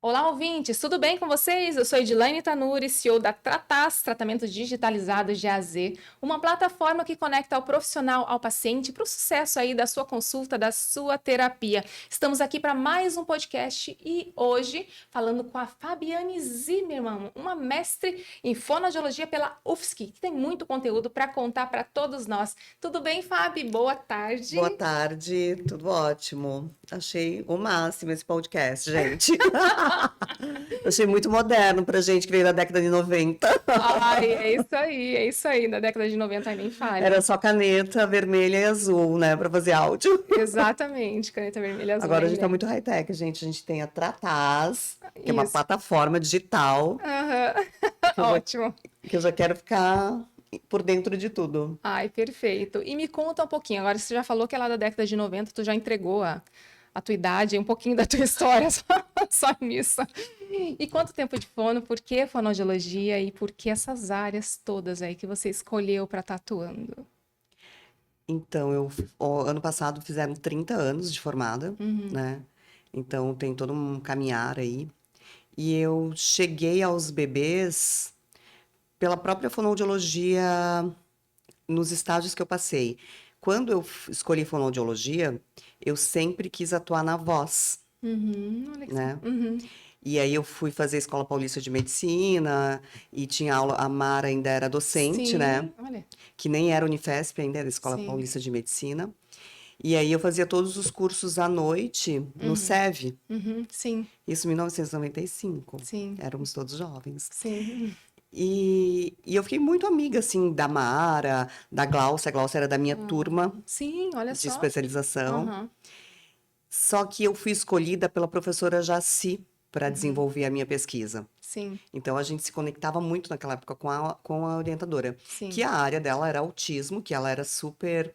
Olá, ouvintes, tudo bem com vocês? Eu sou Edilane Tanuri, CEO da Trataz, Tratamentos Digitalizados de A a Z, uma plataforma que conecta o profissional ao paciente para o sucesso aí da sua consulta, da sua terapia. Estamos aqui para mais um podcast e hoje falando com a Fabiane Zimmermann, uma mestre em fonoaudiologia pela UFSC, que tem muito conteúdo para contar para todos nós. Tudo bem, Fabi? Boa tarde. Boa tarde, tudo ótimo. Achei o máximo esse podcast, gente. Achei muito moderno pra gente que veio da década de 90. Ai, é isso aí, na década de 90 nem falha. Era só caneta vermelha e azul, né, pra fazer áudio. Exatamente, caneta vermelha e azul. Agora a nem gente tá lembro. muito high-tech, gente. A gente tem a Trataz, que é uma Isso. plataforma digital, Aham. que eu já, Ótimo. que eu já quero ficar por dentro de tudo. Ai, perfeito. E me conta um pouquinho, agora você já falou que é lá da década de 90, tu já entregou a tua idade, um pouquinho da tua história só nisso. E quanto tempo de fono, por que fonoaudiologia e por que essas áreas todas aí que você escolheu para estar atuando? Então, ano passado fizeram 30 anos de formada, né? Então, tem todo um caminhar aí. E eu cheguei aos bebês pela própria fonoaudiologia nos estágios que eu passei. Quando eu escolhi fonoaudiologia, eu sempre quis atuar na voz, Olha que né? Uhum. E aí eu fui fazer a Escola Paulista de Medicina e tinha aula, a Mara ainda era docente, né? Sim, olha, Que nem era Unifesp ainda, era Escola sim. Paulista de Medicina. E aí eu fazia todos os cursos à noite no SEV, Sim, isso em 1995. sim, Éramos todos jovens. sim. E eu fiquei muito amiga, assim, da Mara, da Glaucia. A Glaucia era da minha turma Sim, olha de só. especialização. Aham. Só que eu fui escolhida pela professora Jaci para desenvolver a minha pesquisa. Sim, Então a gente se conectava muito naquela época com a orientadora, que sim, a área dela era autismo, que ela era super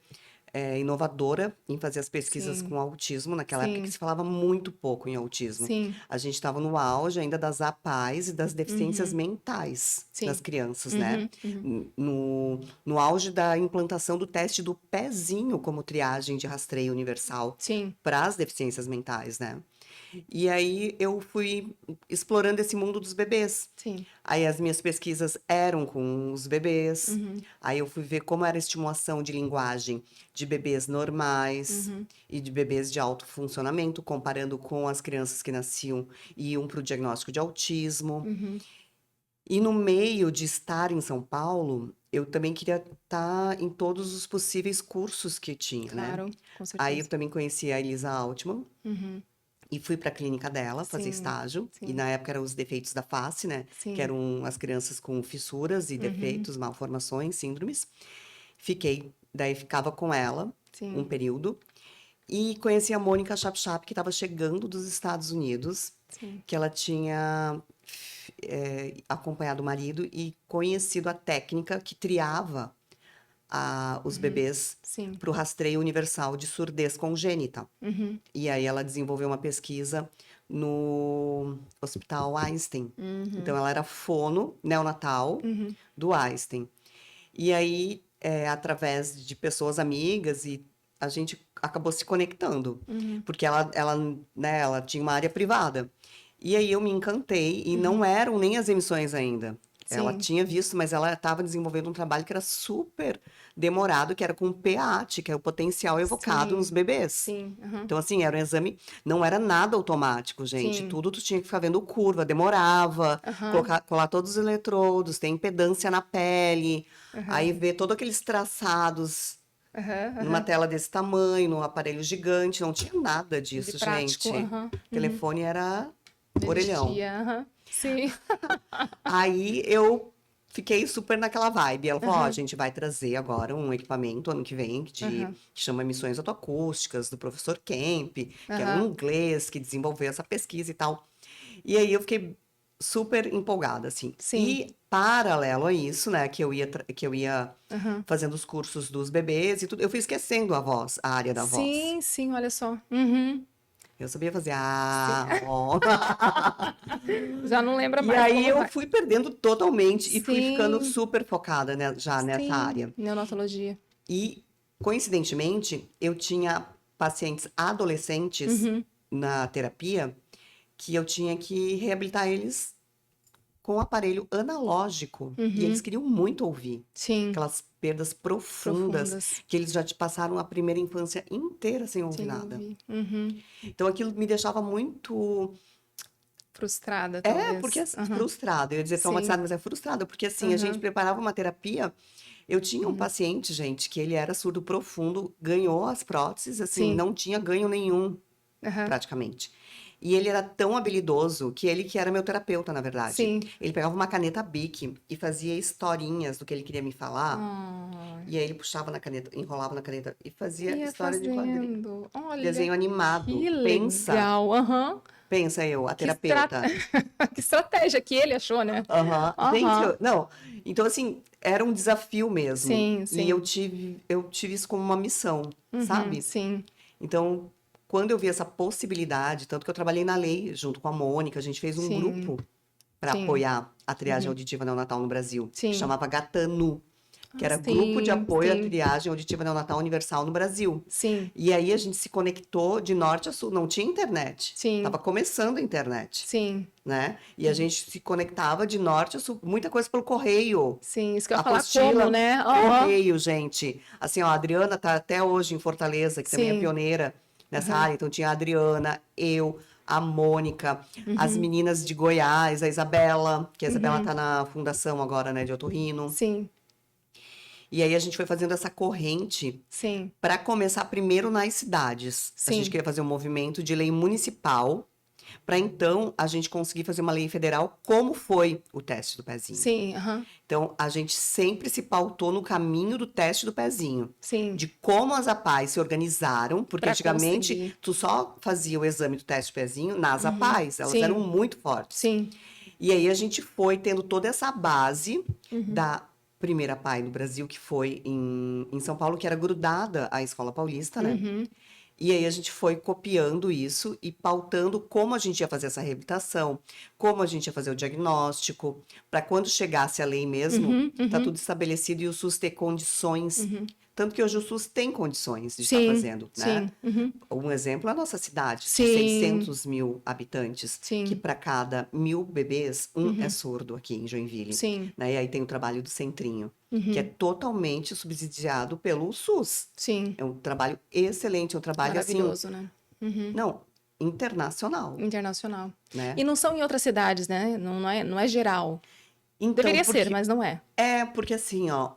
inovadora em fazer as pesquisas sim, com autismo, naquela época que sim, se falava muito pouco em autismo. sim. A gente estava no auge ainda das APAES e das deficiências Uhum, mentais das sim. crianças, né? Uhum, uhum. No auge da implantação do teste do pezinho como triagem de rastreio universal Sim, para as deficiências mentais, né? E aí eu fui explorando esse mundo dos bebês. sim. Aí as minhas pesquisas eram com os bebês. Uhum, Aí eu fui ver como era a estimulação de linguagem de bebês normais uhum, e de bebês de alto funcionamento, comparando com as crianças que nasciam e iam para o diagnóstico de autismo. uhum. E no meio de estar em São Paulo, eu também queria estar em todos os possíveis cursos que tinha, né? Claro, com Aí eu certeza. também conheci a Elisa Altman, Uhum. e fui para a clínica dela fazer Sim, estágio. E sim, na época eram os defeitos da face, né? Que sim. eram as crianças com fissuras e Uhum, defeitos, malformações, síndromes. Daí ficava com ela um sim, período. E conheci a Mônica Chapchap, que estava chegando dos Estados Unidos, sim. que ela tinha acompanhado o marido e conhecido a técnica que triava os bebês Sim. para o rastreio universal de surdez congênita. Uhum, E aí ela desenvolveu uma pesquisa no Hospital Einstein. Então uhum, ela era fono neonatal uhum, do Einstein. E aí, através de pessoas amigas, e a gente acabou se conectando, uhum, porque né, ela tinha uma área privada. E aí eu me encantei, e não uhum. eram nem as emissões ainda. Ela Sim, tinha visto, mas ela estava desenvolvendo um trabalho que era super demorado, que era com PAT, que é o potencial evocado nos sim, bebês. sim, uhum, Então, assim, era um exame, não era nada automático, gente. sim, Tudo tu tinha que ficar vendo curva, demorava, aham, colar todos os eletrodos, tem impedância na pele, aí aham, ver todos aqueles traçados aham, numa aham. tela desse tamanho, num aparelho gigante, não tinha nada De disso, prático, gente. aham, O telefone era não orelhão. existia, aham, sim, Aí eu fiquei super naquela vibe. Ela falou: Ó, a aham, gente vai trazer agora um equipamento ano que vem aham, que chama Emissões Autoacústicas, do professor Kemp, que era um aham, inglês que desenvolveu essa pesquisa e tal. E aí eu fiquei super empolgada, assim. sim, E paralelo a isso, né, que eu ia aham. fazendo os cursos dos bebês e tudo, eu fui esquecendo a voz, a área da voz. Sim, sim, olha só. Uhum. Eu sabia fazer Sim. ó. Já não lembra E mais aí como eu vai. fui perdendo totalmente e fui ficando Sim, super focada, né, já nessa sim, área. neonatologia. E, coincidentemente, eu tinha pacientes adolescentes Uhum, na terapia que eu tinha que reabilitar eles com o aparelho analógico. E eles queriam muito ouvir. Sim, Aquelas perdas profundas, profundas. que eles já te passaram a primeira infância inteira sem ouvir Sem nada. ouvir. Uhum. Então aquilo me deixava muito. Frustrada, Porque talvez. assim, Aham. frustrada. Eu ia dizer Sim. traumatizada, mas é frustrada, porque assim, a gente Aham. preparava uma terapia. Eu tinha um paciente, gente, que ele era surdo profundo, ganhou as próteses, assim, Sim. não tinha ganho nenhum, Aham. praticamente. E ele era tão habilidoso que ele que era meu terapeuta, na verdade. Sim. Ele pegava uma caneta Bic e fazia historinhas do que ele queria me falar. Ai. E aí ele puxava na caneta, enrolava na caneta e fazia Ia história de quadrinho. fazendo. Olha Desenho que animado. Pensa, legal. Aham. pensa eu, a Que, estra... terapeuta. que estratégia que ele achou, né? Aham. Gente, Aham. não. Então, assim, era um desafio mesmo. Sim, E sim. eu tive isso como uma missão, Uhum, sabe? sim. Então, quando eu vi essa possibilidade, tanto que eu trabalhei na lei junto com a Mônica, a gente fez um Sim. grupo para Sim. apoiar a triagem Uhum. auditiva neonatal no Brasil, que Sim. chamava GATANU, que Ah, era Grupo de sim, Apoio à sim. Triagem Auditiva Neonatal Universal no Brasil. Sim. E aí a gente se conectou de norte a sul, não tinha internet. Sim. Tava começando a internet, Sim. né? E a gente se conectava de norte a sul, muita coisa pelo correio. Sim. Isso que eu ia falar como, Apostila, né? Aham. correio, gente. Assim, ó, a Adriana tá até hoje em Fortaleza, que também é Sim. pioneira nessa Aham. área. Então tinha a Adriana, eu, a Mônica, as Uhum. meninas de Goiás, a Isabela, que a Isabela Uhum. tá na fundação agora, né, de Otorrino. Sim. E aí a gente foi fazendo essa corrente Sim. para começar primeiro nas cidades. A gente Sim. queria fazer um movimento de lei municipal, para então a gente conseguir fazer uma lei federal, como foi o teste do pezinho. Sim. Aham. Então, a gente sempre se pautou no caminho do teste do pezinho, Sim. de como as APAES se organizaram, porque Para antigamente conseguir. tu só fazia o exame do teste do pezinho nas Uhum. APAES, elas eram Sim. muito fortes. Sim. E aí a gente foi tendo toda essa base Uhum. da primeira APAE no Brasil, que foi em São Paulo, que era grudada à Escola Paulista, né? Uhum. E aí a gente foi copiando isso e pautando como a gente ia fazer essa reabilitação, como a gente ia fazer o diagnóstico, para quando chegasse a lei mesmo, Uhum. tá Uhum. tudo estabelecido e o SUS ter condições. Uhum. Tanto que hoje o SUS tem condições de estar Sim. fazendo, né? Sim. Uhum. Um exemplo é a nossa cidade, de Sim. 600 mil habitantes, que Sim. para cada 1000 bebês, um é Uhum. surdo aqui em Joinville. Sim. Né? E aí tem o trabalho do Centrinho, que é Uhum. totalmente subsidiado pelo SUS. Sim. É um trabalho excelente, é um trabalho assim, Maravilhoso, né? Uhum. não, internacional, Internacional. né? E não são em outras cidades, né? Não é geral. Então, Deveria ser, porque mas não é. porque assim, ó,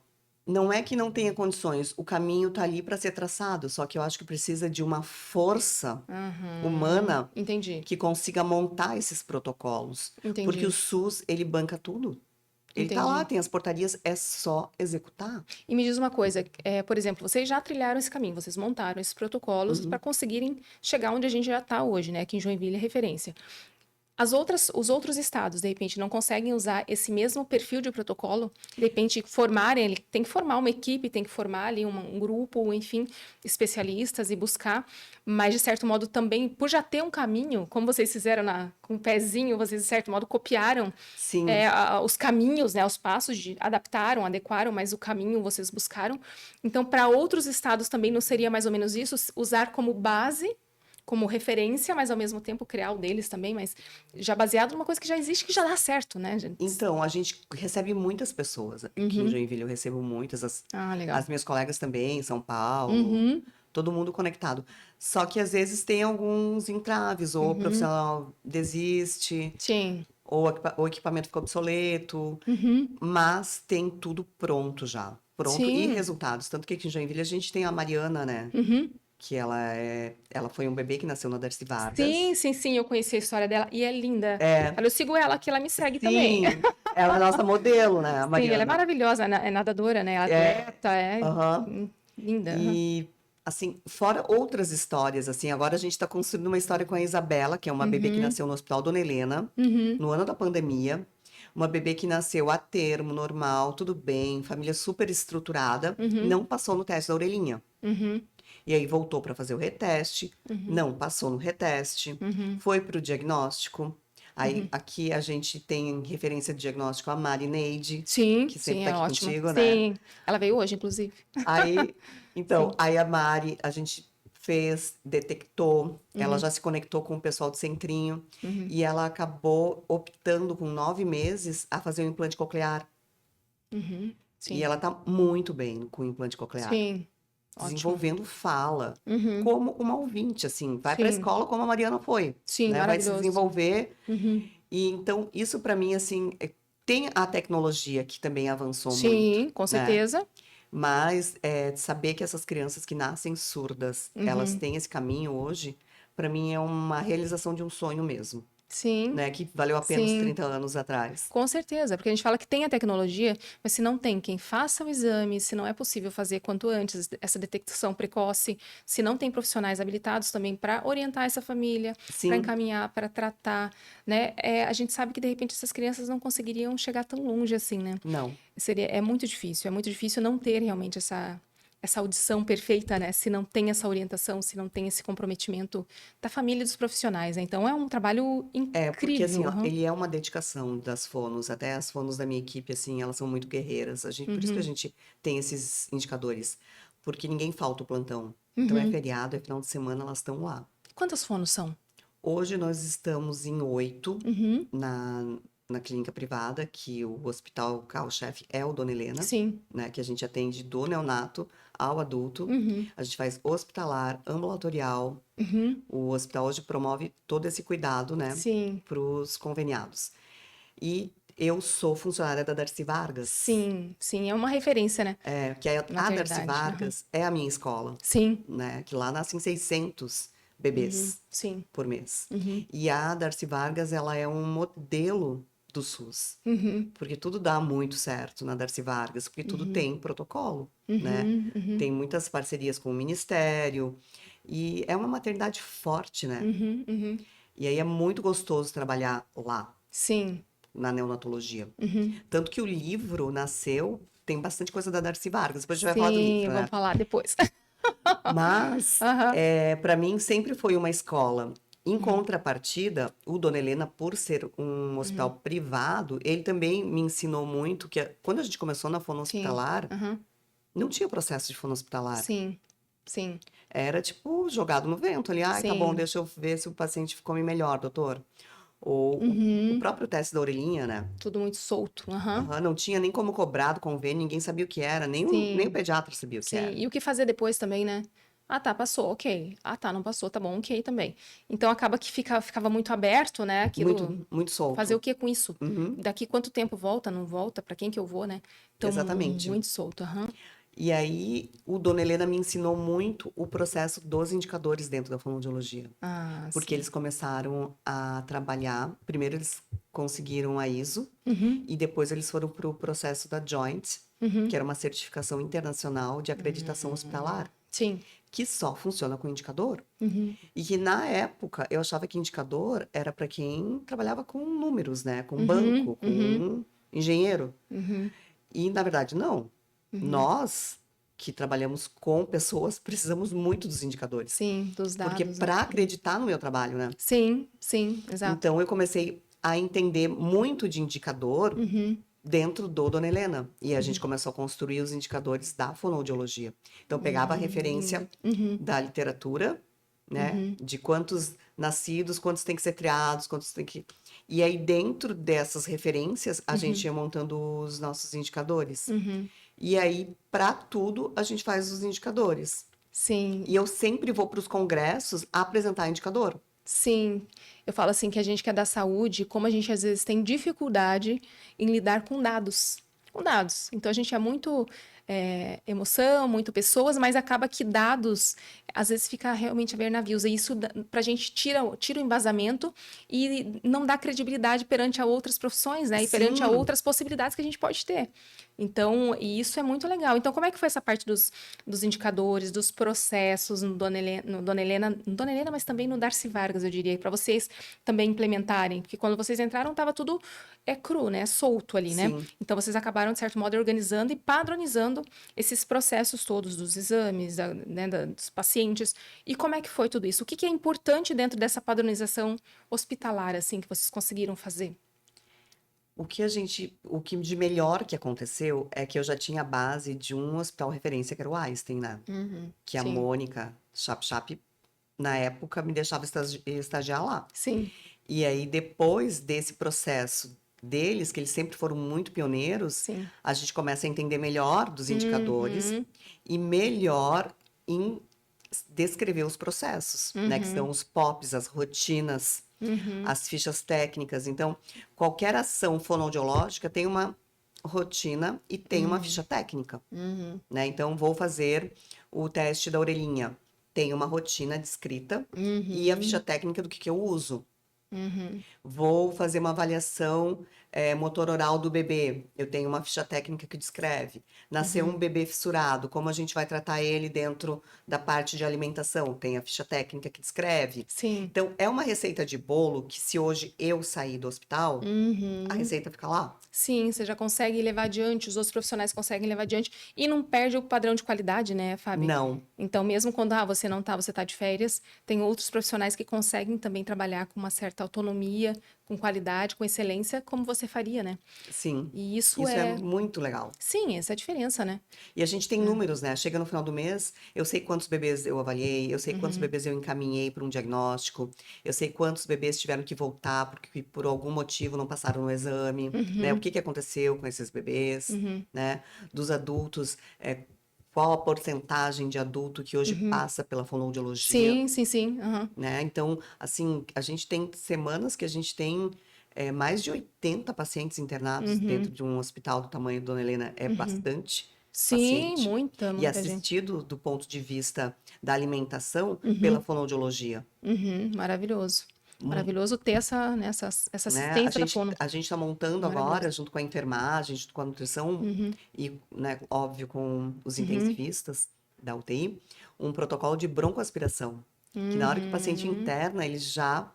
não é que não tenha condições, o caminho tá ali para ser traçado, só que eu acho que precisa de uma força Uhum. humana Entendi. que consiga montar esses protocolos, porque o Entendi. SUS, ele banca tudo. Ele tá lá, Entendi. tem as portarias, é só executar. E me diz uma coisa, por exemplo, vocês já trilharam esse caminho, vocês montaram esses protocolos para Uhum. conseguirem chegar onde a gente já está hoje, né? Aqui em Joinville é referência. Os outros estados, de repente, não conseguem usar esse mesmo perfil de protocolo, de repente, formarem, ele tem que formar uma equipe, tem que formar ali um grupo, enfim, especialistas e buscar, mas, de certo modo, também, por já ter um caminho, como vocês fizeram com o pezinho, vocês, de certo modo, copiaram Sim. os caminhos, né, os passos, adaptaram, adequaram, mas o caminho vocês buscaram. Então, para outros estados também não seria mais ou menos isso, usar como base, como referência, mas ao mesmo tempo criar o deles também, mas já baseado numa coisa que já existe, que já dá certo, né, gente? Então, a gente recebe muitas pessoas. Aqui em Uhum. Joinville eu recebo muitas, Ah, legal. as minhas colegas também, em São Paulo, Uhum. todo mundo conectado. Só que às vezes tem alguns entraves, ou o Uhum. profissional desiste, Sim. ou o equipamento ficou obsoleto, Uhum. mas tem tudo pronto já. Pronto e Sim. resultados. Tanto que aqui em Joinville a gente tem a Mariana, né? Uhum. Que ela foi um bebê que nasceu na Darcy Sim, Vargas. sim, sim, eu conheci a história dela e é linda. É, Eu sigo ela aqui, ela me segue também. sim, ela é a nossa modelo, né, a Sim, ela é Mariana. maravilhosa, é nadadora, né? É, Atleta, aham. linda. Aham. E, assim, fora outras histórias, assim, agora a gente está construindo uma história com a Isabela, que é uma bebê que Uhum. nasceu no Hospital Dona Helena, Uhum. no ano da pandemia. Uma bebê que nasceu a termo, normal, tudo bem, família super estruturada, Uhum. não passou no teste da orelhinha. Uhum. E aí voltou para fazer o reteste, Uhum. não passou no reteste, Uhum. foi para o diagnóstico. Aí Uhum. aqui a gente tem referência de diagnóstico a Mari Neide, Sim, que sempre sim, tá é aqui ótima. contigo, né? Sim, ela veio hoje, inclusive. Aí, então, Sim. aí a Mari, a gente fez, detectou, ela já se conectou com o pessoal do Centrinho e ela acabou optando com 9 meses a fazer um implante coclear. Uhum. E Sim. ela tá muito bem com o implante coclear, Sim. Ótimo. desenvolvendo fala, Uhum. como uma ouvinte, assim, vai para a Sim. escola como a Mariana foi, Sim, né? Vai se maravilhoso. desenvolver. Uhum. E então, isso para mim, assim, tem a tecnologia que também avançou muito, Sim, com né? certeza. Mas saber que essas crianças que nascem surdas, elas Uhum. têm esse caminho hoje, para mim é uma realização de um sonho mesmo, Sim, né? Que valeu a pena os sim. 30 anos atrás. Com certeza, porque a gente fala que tem a tecnologia, mas se não tem quem faça o exame, se não é possível fazer quanto antes essa detecção precoce, se não tem profissionais habilitados também para orientar essa família, para Sim, encaminhar, para tratar, né? A gente sabe que de repente essas crianças não conseguiriam chegar tão longe assim, né? não. É muito difícil não ter realmente essa audição perfeita, né? Se não tem essa orientação, se não tem esse comprometimento da família e dos profissionais, né? Então é um trabalho Porque assim, incrível. ó, Aham. ele é uma dedicação das fonos, até as fonos da minha equipe, assim, elas são muito guerreiras. Por isso que a Uhum. gente tem esses indicadores, porque ninguém falta o plantão. Então é Uhum. feriado, é final de semana, elas estão lá. Quantas fonos são? Hoje nós estamos em 8 Uhum. na clínica privada, que o hospital carro-chefe é o Dona Helena, Sim. né? Que a gente atende do neonato ao adulto. Uhum. A gente faz hospitalar, ambulatorial. Uhum. O hospital hoje promove todo esse cuidado, né? Sim. Para os conveniados. E eu sou funcionária da Darcy Vargas, Sim. Sim. É uma referência, né? que a Darcy Maternidade. Aham. Vargas é a minha escola, Sim. né? Que lá nascem 600 Uhum. bebês Sim. por mês. Uhum. E a Darcy Vargas, ela é um modelo do SUS, Uhum. porque tudo dá muito certo na Darcy Vargas, porque tudo Uhum. tem protocolo, né? Uhum. Uhum. Tem muitas parcerias com o Ministério, e é uma maternidade forte, né? Uhum. Uhum. E aí é muito gostoso trabalhar lá, Sim. na neonatologia. Uhum. Tanto que o livro nasceu, tem bastante coisa da Darcy Vargas, depois a gente vai falar do Sim. livro, Vamos né? falar depois. Mas, Aham. para mim, sempre foi uma escola. Em Uhum. contrapartida, o Dona Helena, por ser um Uhum. hospital privado, ele também me ensinou muito que quando a gente começou na fono Sim. hospitalar, Aham. não tinha processo de fono hospitalar. Sim. Sim. Era tipo jogado no vento ali. Ai, tá bom, Sim. deixa eu ver se o paciente come melhor, doutor. Ou o Uhum. próprio teste da orelhinha, né? Tudo muito solto. Aham. Aham, não tinha nem como cobrar do convênio, ninguém sabia o que era, nem o Sim. pediatra sabia o que Sim, era. e o que fazer depois também, né? Ah, tá, passou, ok. Ah, tá, não passou, tá bom, ok também. Então acaba que ficava muito aberto, né? Aquilo, Muito, muito fazer o solto. que com isso? Uhum, Daqui quanto tempo volta, não volta? Pra quem que eu vou, né? Então, exatamente. muito solto, aham. E aí, o Dona Helena me ensinou muito o processo dos indicadores dentro da fonoaudiologia. Ah, Porque sim. eles começaram a trabalhar, primeiro eles conseguiram a ISO, Uhum, e depois eles foram para o processo da Joint, uhum. que era uma certificação internacional de acreditação hospitalar, Sim. que só funciona com indicador. Uhum, E que na época eu achava que indicador era para quem trabalhava com números, né? Com uhum, banco, uhum, com engenheiro. uhum, E na verdade, não. uhum. Nós que trabalhamos com pessoas precisamos muito dos indicadores. Sim, dos Porque dados, né? para Uhum. acreditar no meu trabalho, né? Sim, sim, exato. Então eu comecei a entender muito de indicador Uhum, dentro do Dona Helena. E a gente uhum. começou a construir os indicadores da fonoaudiologia. Então, eu pegava a referência Lindo. Uhum, da literatura, né? uhum, De quantos nascidos, quantos tem que ser triados, quantos tem que. E aí, dentro dessas referências, a gente uhum, ia montando os nossos indicadores. uhum. E aí, para tudo, a gente faz os indicadores. Sim, E eu sempre vou para os congressos apresentar indicador. sim. Eu falo assim que a gente que é da saúde, como a gente às vezes tem dificuldade em lidar com dados. Com dados. Então a gente é muito emoção, muito pessoas, mas acaba que dados às vezes fica realmente a ver navios. E isso pra gente tira o embasamento e não dá credibilidade perante a outras profissões, né? E perante a Sim, outras possibilidades que a gente pode ter. Então, e isso é muito legal. Então, como é que foi essa parte dos indicadores, dos processos no Dona Helena, mas também no Darcy Vargas, eu diria, para vocês também implementarem? Porque quando vocês entraram, estava tudo cru, né? Solto ali, né? sim. Então, vocês acabaram, de certo modo, organizando e padronizando esses processos todos dos exames, né, dos pacientes. E como é que foi tudo isso? O que é importante dentro dessa padronização hospitalar, assim, que vocês conseguiram fazer? o que de melhor que aconteceu é que eu já tinha a base de um hospital referência, que era o Einstein, né? Que a Sim, Mônica Chap, na época, me deixava estagiar lá. sim. E aí, depois desse processo deles, que eles sempre foram muito pioneiros, Sim. a gente começa a entender melhor dos indicadores Uhum. e melhor em descrever os processos, né? Que são os POPs, as rotinas, Uhum. as fichas técnicas. Então, qualquer ação fonoaudiológica tem uma rotina e tem uma ficha técnica, Uhum. né? Então, vou fazer o teste da orelhinha. Tem uma rotina descrita e a ficha Uhum. técnica do que eu uso. Uhum. Vou fazer uma avaliação motor oral do bebê. Eu tenho uma ficha técnica que descreve. Nasceu um bebê fissurado, como a gente vai tratar ele dentro da parte de alimentação? Tem a ficha técnica que descreve. Sim. Então, é uma receita de bolo que, se hoje eu sair do hospital, a Uhum. receita fica lá. Sim, você já consegue levar adiante, os outros profissionais conseguem levar adiante e não perde o padrão de qualidade, né, Fábio? Não, Então, mesmo quando você não tá, você tá de férias, tem outros profissionais que conseguem também trabalhar com uma certa autonomia, com qualidade, com excelência, como você faria, né? sim. E isso Isso é é, muito legal. sim, essa é a diferença, né? E a gente tem números, né? Chega no final do mês, eu sei quantos bebês eu avaliei, eu sei quantos bebês eu encaminhei para um diagnóstico, eu sei quantos bebês tiveram que voltar porque por algum motivo não passaram no exame, né? O que que aconteceu com esses bebês, né? Dos adultos, qual a porcentagem de adulto que hoje passa pela fonoaudiologia, Sim, sim, sim. Aham. né? Então, assim, a gente tem semanas que a gente tem mais de 80 pacientes internados dentro de um hospital do tamanho da Dona Helena. É bastante Sim, paciente. muita, E muita gente. assistido do ponto de vista da alimentação pela fonoaudiologia. Uhum, maravilhoso. Maravilhoso ter essa, né, essa Né? A assistência da gente, fono. a gente está montando Maravilhoso. agora, junto com a enfermagem, junto com a nutrição e, né, óbvio, com os Uhum, intensivistas da UTI, um protocolo de broncoaspiração, que na hora que o paciente uhum, interna, ele já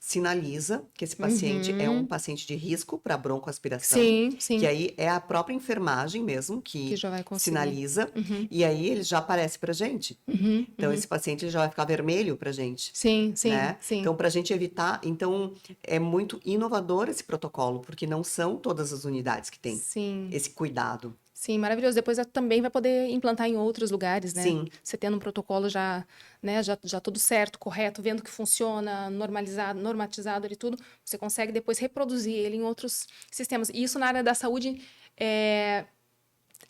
sinaliza que esse paciente é um uhum. paciente de risco para broncoaspiração, Sim, que sim, aí é a própria enfermagem mesmo que que já vai conseguir. sinaliza, Uhum, e aí ele já aparece para gente. uhum, Então, uhum. esse paciente ele já vai ficar vermelho para gente, Sim, sim, né? sim, Então, para a gente evitar, então é muito inovador esse protocolo, porque não são todas as unidades que têm sim. esse cuidado. Sim, maravilhoso. Depois também vai poder implantar em outros lugares, né? Sim, Você tendo um protocolo já, né, já tudo certo, correto, vendo que funciona, normalizado, normatizado ali tudo, você consegue depois reproduzir ele em outros sistemas. E isso na área da saúde é,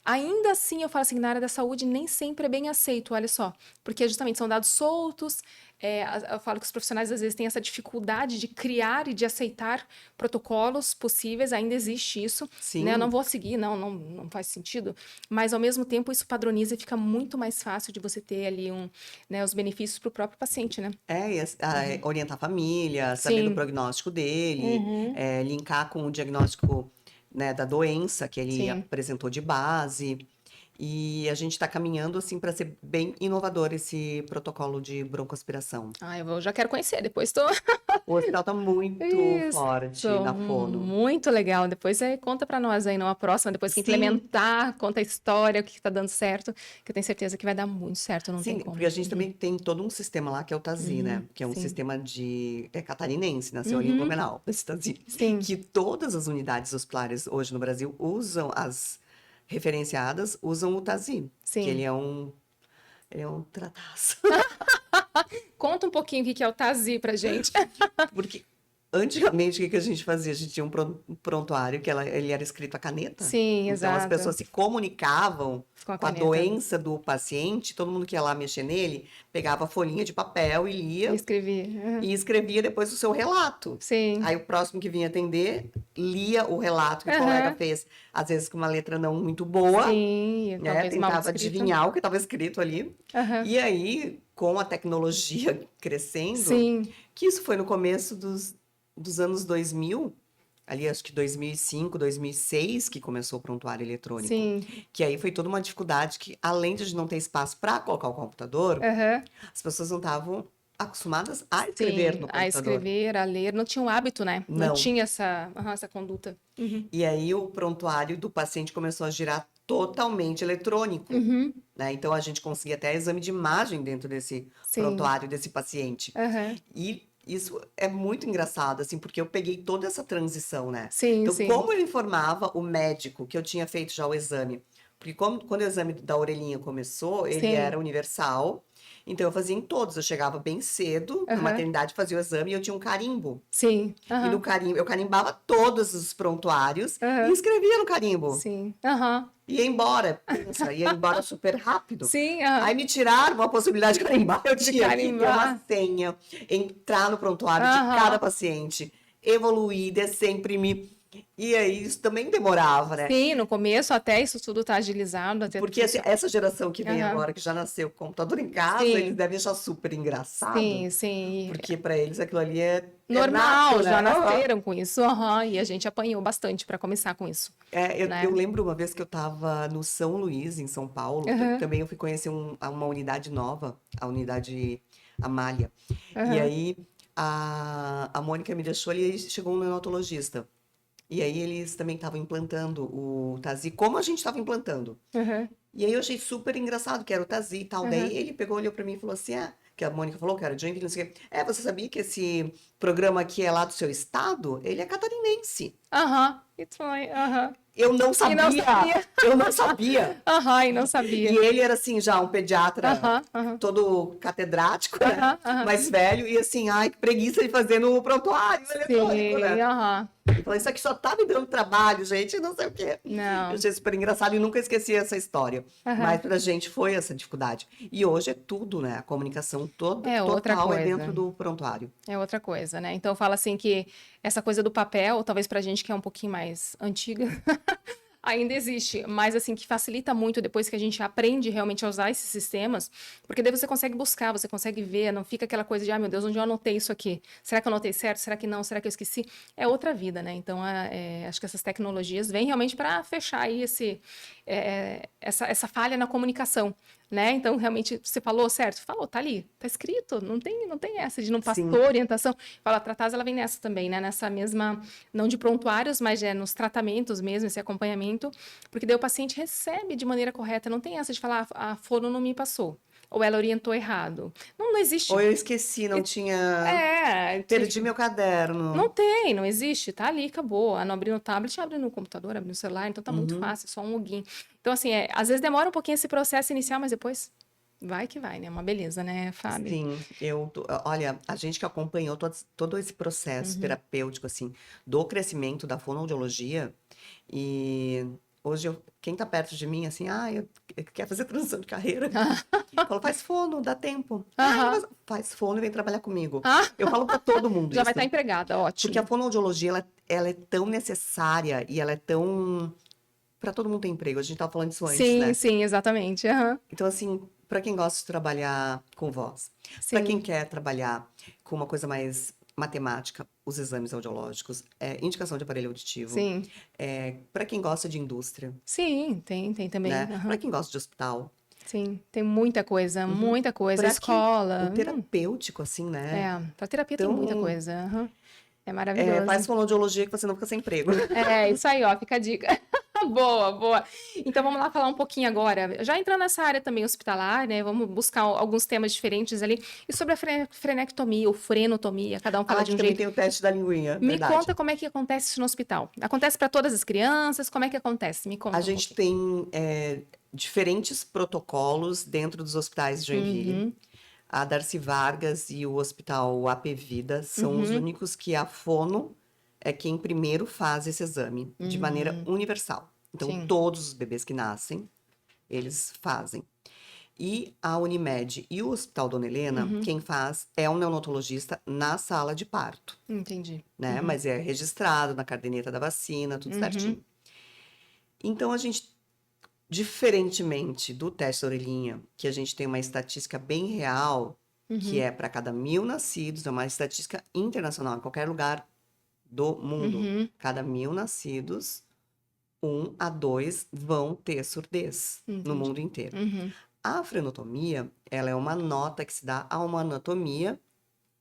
ainda assim, eu falo assim, na área da saúde nem sempre é bem aceito, olha só. Porque justamente são dados soltos, eu falo que os profissionais às vezes têm essa dificuldade de criar e de aceitar protocolos possíveis, ainda existe isso, né? Eu não sim. vou seguir, não faz sentido. Mas, ao mesmo tempo, isso padroniza e fica muito mais fácil de você ter ali né, os benefícios para o próprio paciente, né? Orientar a família, saber do Sim, prognóstico dele, uhum, linkar com o diagnóstico, né, da doença que ele sim. apresentou de base. E a gente está caminhando assim para ser bem inovador esse protocolo de broncoaspiração. Ah, já quero conhecer, depois tô... O hospital está muito Isso, forte na fono. muito legal. Depois você conta para nós aí numa próxima, depois que Sim, implementar, conta a história, o que está dando certo, que eu tenho certeza que vai dar muito certo, não tem sim, porque como. a gente também tem todo um sistema lá que é o TASI, né? Que é um Sim. sistema de catarinense, nasceu ali em Uhum, Blumenau, esse TASI, sim, que todas as unidades hospitalares hoje no Brasil usam, as referenciadas usam o TASI, que sim. ele é um trataço. Conta um pouquinho o que que é o Tazi pra gente. Porque antigamente o que que a gente fazia? A gente tinha um prontuário que ele era escrito à caneta. Sim, Então as exato. pessoas se comunicavam Com a com a caneta. doença do paciente, todo mundo que ia lá mexer nele, pegava a folhinha de papel e Eu lia escrevi. e escrevia depois o seu relato. Sim. Aí o próximo que vinha atender lia o relato que o colega Aham. fez, às vezes com uma letra não muito boa, Sim, né? talvez mal Tentava escrita. adivinhar o que estava escrito ali. Aham. E aí, com a tecnologia crescendo, Sim, que isso foi no começo dos anos 2000, ali acho que 2005, 2006, que começou o prontuário eletrônico. sim. Que aí foi toda uma dificuldade que, além de não ter espaço para colocar o computador, Aham. as pessoas não estavam acostumadas a escrever Sim, no a computador. escrever, a ler, não tinha um hábito, né? Não Não. tinha essa conduta. Uhum. E aí o prontuário do paciente começou a girar totalmente eletrônico, Uhum. né? Então a gente conseguia até exame de imagem dentro desse Sim. prontuário desse paciente. Aham. E isso é muito engraçado, assim, porque eu peguei toda essa transição, né? Sim, Então, sim. como eu informava o médico que eu tinha feito já o exame? Porque quando o exame da orelhinha começou, ele Sim. era universal, então eu fazia em todos. Eu chegava bem cedo na Aham. maternidade, fazia o exame e eu tinha um carimbo. Sim. E no Aham. carimbo, eu carimbava todos os prontuários e Aham. escrevia no carimbo. Sim. Aham. Ia embora, pensa, ia embora super rápido. Sim, Aí aham. me tiraram a possibilidade de carimbar. Eu De tinha que ter uma carimbar. senha, entrar no prontuário de cada Aham. paciente, evoluir, descer, imprimir. E aí isso também demorava, né? Sim, no começo até isso tudo tá agilizado, até Porque assim, funciona. essa geração que vem Aham. agora, que já nasceu com computador em casa, eles Sim, devem achar super engraçado, sim, sim. porque para eles aquilo ali é nato, Normal, né? já Aham. nasceram com isso, aham, e a gente apanhou bastante para começar com isso, É, eu né? lembro uma vez que eu estava no São Luís, em São Paulo, Aham, também eu fui conhecer uma unidade nova, a unidade Amália. E aham, aí a Mônica me deixou ali e chegou um neonatologista. E aí eles também estavam implantando o Tazi, como a gente estava implantando. aham, E aí eu achei super engraçado, que era o Tazi e tal. aham, Daí ele pegou, olhou pra mim e falou assim, que a Mônica falou, que era de Joinville, não sei o quê. Você sabia que esse programa aqui é lá do seu estado? Ele é catarinense. aham, it's fine, aham. Eu não E não sabia, sabia, eu não sabia. aham, e não E sabia. ele era assim, já um pediatra Aham, aham, todo catedrático, né? aham, aham. Mais velho, e assim, ai, que preguiça de fazer no prontuário eletrônico, Sim, né? aham. E falou, isso aqui só tá me dando trabalho, gente, não sei o quê. Eu Não, achei super engraçado e nunca esqueci essa história. Mas aham. pra gente foi essa dificuldade. E hoje é tudo, né? A comunicação toda, É outra total é coisa. dentro do prontuário. É outra coisa, né? Então fala assim que essa coisa do papel, talvez pra gente que é um pouquinho mais antiga, ainda existe, mas assim, que facilita muito depois que a gente aprende realmente a usar esses sistemas, porque daí você consegue buscar, você consegue ver, não fica aquela coisa de, ah, meu Deus, onde eu anotei isso aqui? Será que eu anotei certo? Será que não? Será que eu esqueci? É outra vida, né? Então, acho que essas tecnologias vêm realmente para fechar aí essa falha na comunicação, né? Então, realmente, você falou certo? Falou, tá ali, tá escrito, não tem essa de não passou Sim, orientação. Fala, a Trataz, ela vem nessa também, né? Nessa mesma, não de prontuários, mas nos tratamentos mesmo, esse acompanhamento, porque daí o paciente recebe de maneira correta, não tem essa de falar, a fono não me passou, ou ela orientou errado. Não, não ou existe. eu esqueci, não tinha. Perdi meu Não caderno. tem, não existe, tá ali, acabou. Ah, não abrir no tablet, abre no computador, abre no celular, então tá muito Uhum. fácil, é só um login. Então, assim, às vezes demora um pouquinho esse processo inicial, mas depois vai que vai, né? Uma beleza, né, Fábio? Sim, olha, a gente que acompanhou todo esse processo Uhum. terapêutico, assim, do crescimento da fonoaudiologia, e hoje quem tá perto de mim, assim, quer fazer transição de carreira, fala, faz fono, dá tempo. Aham. Mas faz fono e vem trabalhar comigo. Ah, Eu falo para todo mundo já vai estar isso, empregada, porque a ótimo. fonoaudiologia, ela é tão necessária e ela é tão... Para todo mundo ter emprego, a gente tava falando isso antes, Sim, né? sim, exatamente. Aham. Então, assim, para quem gosta de trabalhar com voz, para quem Sim, quer trabalhar com uma coisa mais matemática, os exames audiológicos, indicação de aparelho auditivo, sim. para quem gosta de indústria, Sim, tem também. né? Para Aham. quem gosta de hospital, Sim, tem muita coisa, uhum. muita coisa. Para que o Escola. terapêutico, assim, né? Pra terapia tem muita Então, coisa. Aham. É faz maravilhoso. fonoaudiologia que você não fica sem emprego. É, isso aí, ó, fica a dica. Boa, boa. Então vamos lá falar um pouquinho agora. Já entrando nessa área também hospitalar, né? Vamos buscar alguns temas diferentes ali. E sobre a frenectomia ou frenotomia, cada um fala de Que um também jeito. tem o teste da linguinha, Me conta verdade. como é que acontece isso no hospital. Acontece para todas as crianças? Como é que acontece? Me A conta um gente pouquinho. tem diferentes protocolos dentro dos hospitais de Joinville. Uhum, A Darcy Vargas e o Hospital AP Vida são os uhum, únicos que a fono é quem primeiro faz esse exame, de maneira uhum. universal. Então, Sim. todos os bebês que nascem, eles fazem. E a Unimed e o Hospital Dona Helena, Uhum, quem faz é um neonatologista na sala de parto, entendi. né? Uhum, Mas é registrado na caderneta da vacina, tudo uhum, certinho. Então, a gente, diferentemente do teste da orelhinha, que a gente tem uma estatística bem real, que uhum, é para cada 1.000 nascidos, é uma estatística internacional, em qualquer lugar do mundo. uhum, Cada 1.000 nascidos, 1 a 2 vão ter surdez no entendi. mundo inteiro. Uhum, A frenotomia, ela é uma nota que se dá a uma anatomia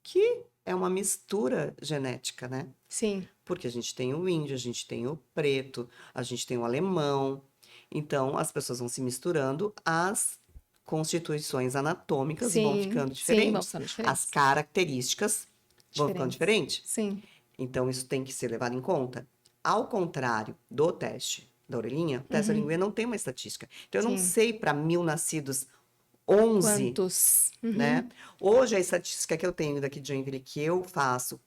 que é uma mistura genética, né? sim, Porque a gente tem o índio, a gente tem o preto, a gente tem o alemão. Então, as pessoas vão se misturando, as constituições anatômicas vão sim, ficando sim, vão diferentes, ficando as diferentes. características vão ficando diferentes. Sim. Então, isso tem que ser levado em conta. Ao contrário do teste da orelhinha, o teste da linguinha não tem uma estatística. Então, eu não Sim. sei para 1.000 nascidos, 11, Quantos? né? Hoje, a estatística que eu tenho daqui de Joinville, que eu faço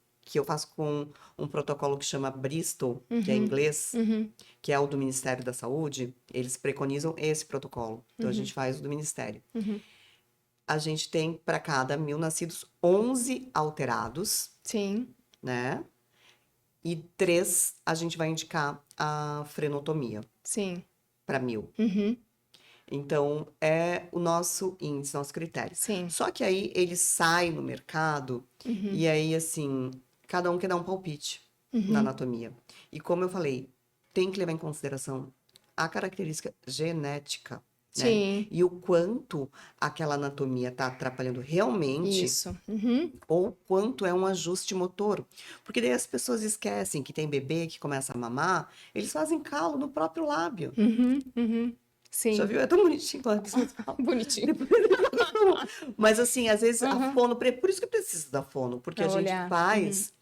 com um protocolo que chama Bristol, que é em inglês, que é o do Ministério da Saúde, eles preconizam esse protocolo. Então, a gente faz o do Ministério. A gente tem, para cada 1.000 nascidos, 11 alterados, Sim. né? E 3 a gente vai indicar a frenotomia Sim. para 1.000. Então, é o nosso índice, nosso critério. Sim. Só que aí ele sai no mercado e aí, assim, cada um quer dar um palpite na anatomia. E como eu falei, tem que levar em consideração a característica genética, né? Sim. E o quanto aquela anatomia está atrapalhando realmente Isso. ou quanto é um ajuste motor. Porque daí as pessoas esquecem que tem bebê que começa a mamar, eles fazem calo no próprio lábio. Já Sim. viu? É tão bonitinho quando as pessoas falam. Bonitinho. Mas assim, às vezes a fono, por isso que precisa da fono, porque Pra a gente olhar. faz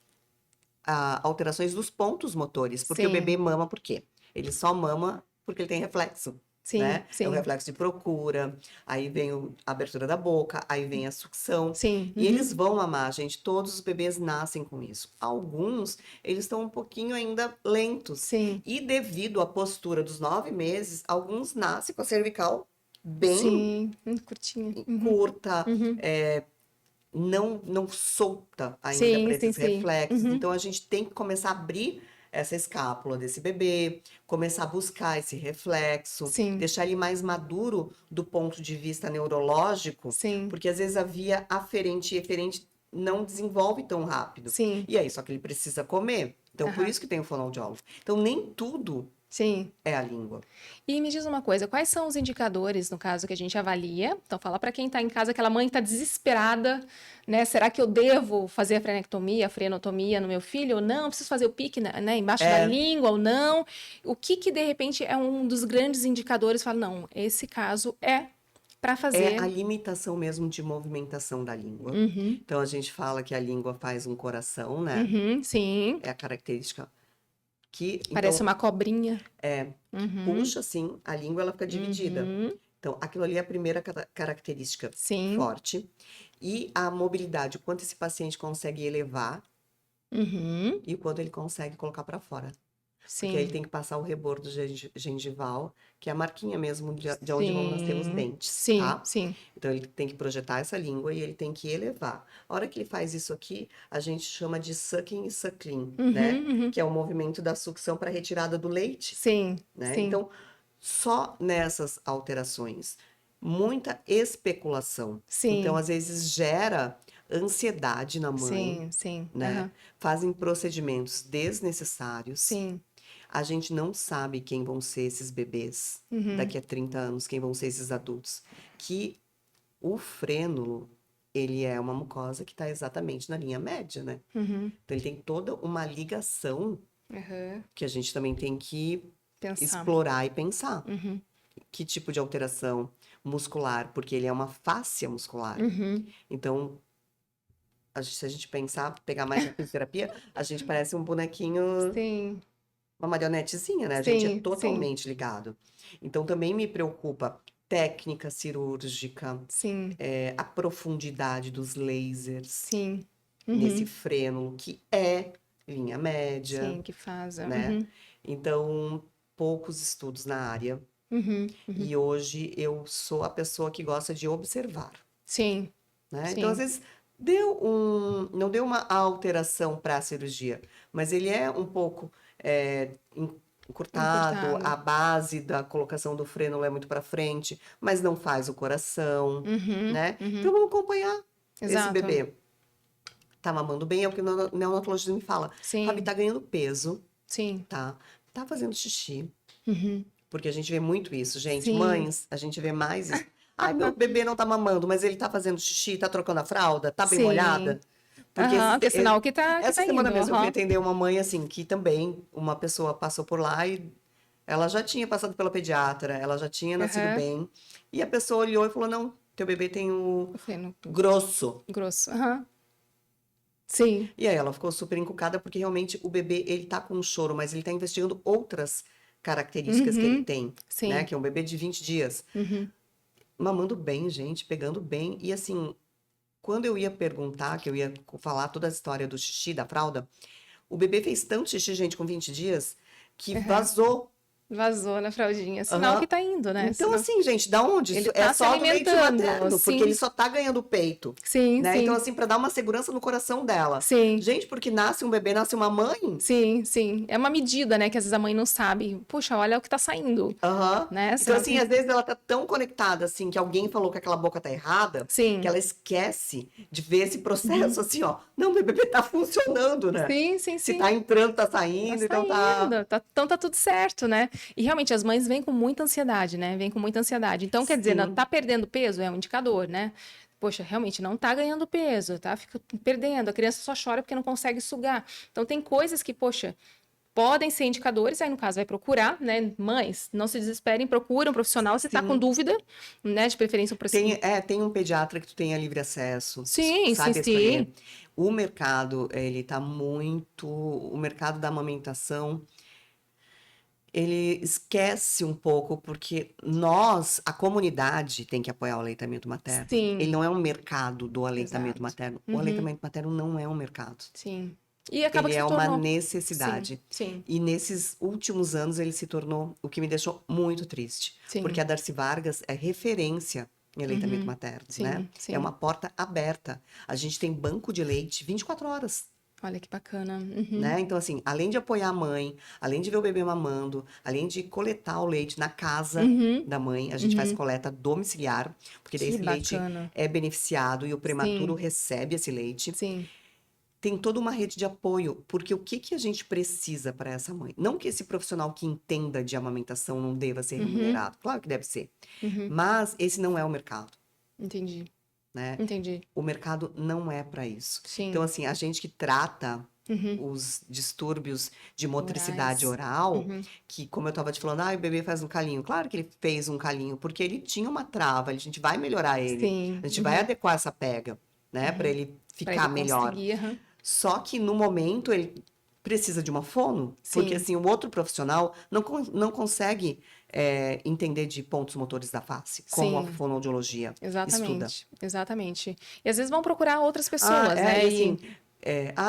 alterações dos pontos motores, porque o Sim. bebê mama por quê? Ele só mama porque ele tem reflexo. Sim, Né? sim. É o reflexo de procura, aí vem a abertura da boca, aí vem a sucção. Sim. E eles vão mamar, gente. Todos os bebês nascem com isso. Alguns, eles estão um pouquinho ainda lentos. Sim. E devido à postura dos 9 meses, alguns nascem com a cervical bem Sim. Curtinha. curta, não solta ainda Sim, para sim, esses sim. reflexos. Então, a gente tem que começar a abrir essa escápula desse bebê, começar a buscar esse reflexo, Sim. deixar ele mais maduro do ponto de vista neurológico, Sim. porque às vezes a via aferente e eferente não desenvolve tão rápido. Sim. E aí, só que ele precisa comer. Então, por isso que tem o fonoaudiólogo. Então, nem tudo Sim. é a língua. E me diz uma coisa, quais são os indicadores, no caso, que a gente avalia? Então, fala para quem está em casa, aquela mãe que está desesperada, né? Será que eu devo fazer a frenectomia, a frenotomia no meu filho ou não? Preciso fazer o pique, né, embaixo da língua ou não? O que de repente é um dos grandes indicadores? Fala, não, esse caso é para fazer. É a limitação mesmo de movimentação da língua. Então, a gente fala que a língua faz um coração, né? Sim. É a característica que... Parece então, uma cobrinha. puxa, assim, a língua ela fica dividida. Então, aquilo ali é a primeira característica Sim. forte. E a mobilidade, o quanto esse paciente consegue elevar e o quanto ele consegue colocar para fora. Sim. Porque aí ele tem que passar o rebordo gengival, que é a marquinha mesmo de onde vão nascer os dentes, Sim. tá? Sim. Então, ele tem que projetar essa língua e ele tem que elevar. A hora que ele faz isso aqui, a gente chama de sucking e suckling, né? Que é o movimento da sucção para retirada do leite, Sim. né? Sim. Então, só nessas alterações, muita especulação. Sim. Então, às vezes, gera ansiedade na mãe, Sim. né? Fazem procedimentos desnecessários. Sim. A gente não sabe quem vão ser esses bebês daqui a 30 anos, quem vão ser esses adultos. Que o frênulo, ele é uma mucosa que está exatamente na linha média, né? Então, ele tem toda uma ligação que a gente também tem que explorar e pensar. Que tipo de alteração muscular? Porque ele é uma fáscia muscular. Então, se a gente pensar, pegar mais a fisioterapia, a gente parece um bonequinho... Sim. Uma marionetezinha, né? A gente é totalmente ligado. Então, também me preocupa técnica cirúrgica, a profundidade dos lasers nesse frênulo, que é linha média. Sim, que faz. Né? Então, poucos estudos na área. E hoje eu sou a pessoa que gosta de observar. Sim. Né? Então, às vezes, não deu uma alteração para a cirurgia, mas ele é um pouco encurtado, a base da colocação do frênulo é muito para frente, mas não faz o coração, né? Então, vamos acompanhar esse bebê. Tá mamando bem, é o que o neonatologista me fala. Fabi, tá ganhando peso, tá fazendo xixi, porque a gente vê muito isso, gente. Mães, a gente vê mais isso. Ai, meu bebê não tá mamando, mas ele tá fazendo xixi, tá trocando a fralda, tá bem molhada. Porque que é sinal que tá essa semana indo. mesmo eu fui atender uma mãe, assim, que também uma pessoa passou por lá e ela já tinha passado pela pediatra, ela já tinha nascido bem. E a pessoa olhou e falou, não, teu bebê tem o grosso. Grosso, Sim. E aí ela ficou super encucada porque realmente o bebê, ele tá com um choro, mas ele tá investigando outras características que ele Uhum. tem, né? Sim. Que é um bebê de 20 dias. Uhum. Mamando bem, gente, pegando bem. E assim, quando eu ia perguntar, que eu ia falar toda a história do xixi, da fralda, o bebê fez tanto xixi, gente, com 20 dias, que Uhum. vazou. Vazou na fraldinha. Sinal que Aham. tá indo, né? Então, Sinal... assim, gente, da onde? Ele Isso é tá se só do leite alimentando. materno, porque ele Sim. só tá ganhando peito, Sim, né? Então, sim. assim, para dar uma segurança no coração dela. Sim. Gente, porque nasce um bebê, nasce uma mãe. Sim, sim. É uma medida, né? Que às vezes a mãe não sabe. Puxa, olha o que tá saindo, Aham. né? Então, Sinal assim, que... às vezes ela tá tão conectada, assim, que alguém falou que aquela boca tá errada, que Sim. ela esquece de ver esse Uhum. processo, assim, ó. Não, meu bebê tá funcionando, né? Sim, sim, Se sim. tá entrando, tá Tá saindo, então tá. saindo, então tá tudo certo, né? E realmente as mães vêm com muita ansiedade, né? Vêm com muita ansiedade. Então, quer dizer, Sim, tá perdendo peso é um indicador, né? Poxa, realmente não tá ganhando peso, tá? Fica perdendo. A criança só chora porque não consegue sugar. Então, tem coisas que, poxa, podem ser indicadores, aí no caso vai procurar, né? Mães, não se desesperem, procura um profissional se tá com sim. dúvida, né? De preferência um Tem um pediatra que tu tenha livre acesso, Sim, sim, sabe escolher. sim. O mercado, ele tá muito. O mercado da amamentação, ele esquece um pouco, porque nós, a comunidade, tem que apoiar o aleitamento materno. Ele Sim, não é um mercado do aleitamento exato. materno. O Uhum, aleitamento materno não é um mercado. sim. E acaba Ele que é se uma tornou. Sim, necessidade. sim, E nesses últimos anos ele se tornou o que me deixou muito triste, porque sim. a Darcy Vargas é referência em aleitamento Uhum, materno, né? sim, É sim. uma porta aberta. A gente tem banco de leite 24 horas, Olha que bacana. Uhum, né? Então, assim, além de apoiar a mãe, além de ver o bebê mamando, além de coletar o leite na casa uhum, da mãe, a gente faz uhum. coleta domiciliar, porque daí Que esse leite bacana. é beneficiado e o prematuro Sim, recebe esse leite. sim. Tem toda uma rede de apoio, porque o que que a gente precisa para essa mãe? Não que esse profissional que entenda de amamentação não deva ser Uhum, remunerado, claro que deve ser, uhum. mas esse não é o mercado, Entendi, né? entendi. O mercado não é para isso. Então, Sim. assim, a gente que trata Uhum. os distúrbios de motricidade Morais. oral, Uhum. que como eu estava te falando, ah, o bebê faz um calinho. Claro que ele fez um calinho, porque ele tinha uma trava, a gente vai melhorar ele, Sim. a gente vai Uhum. adequar essa pega, né, para Uhum. ele Para ficar ele melhor. conseguir. Aham. Só que no momento ele precisa de uma fono, porque Sim. assim, o outro profissional não consegue entender de pontos motores da face, como a Sim. fonoaudiologia estuda. Exatamente. Exatamente. E às vezes vão procurar outras Ah, pessoas, né? e E. assim,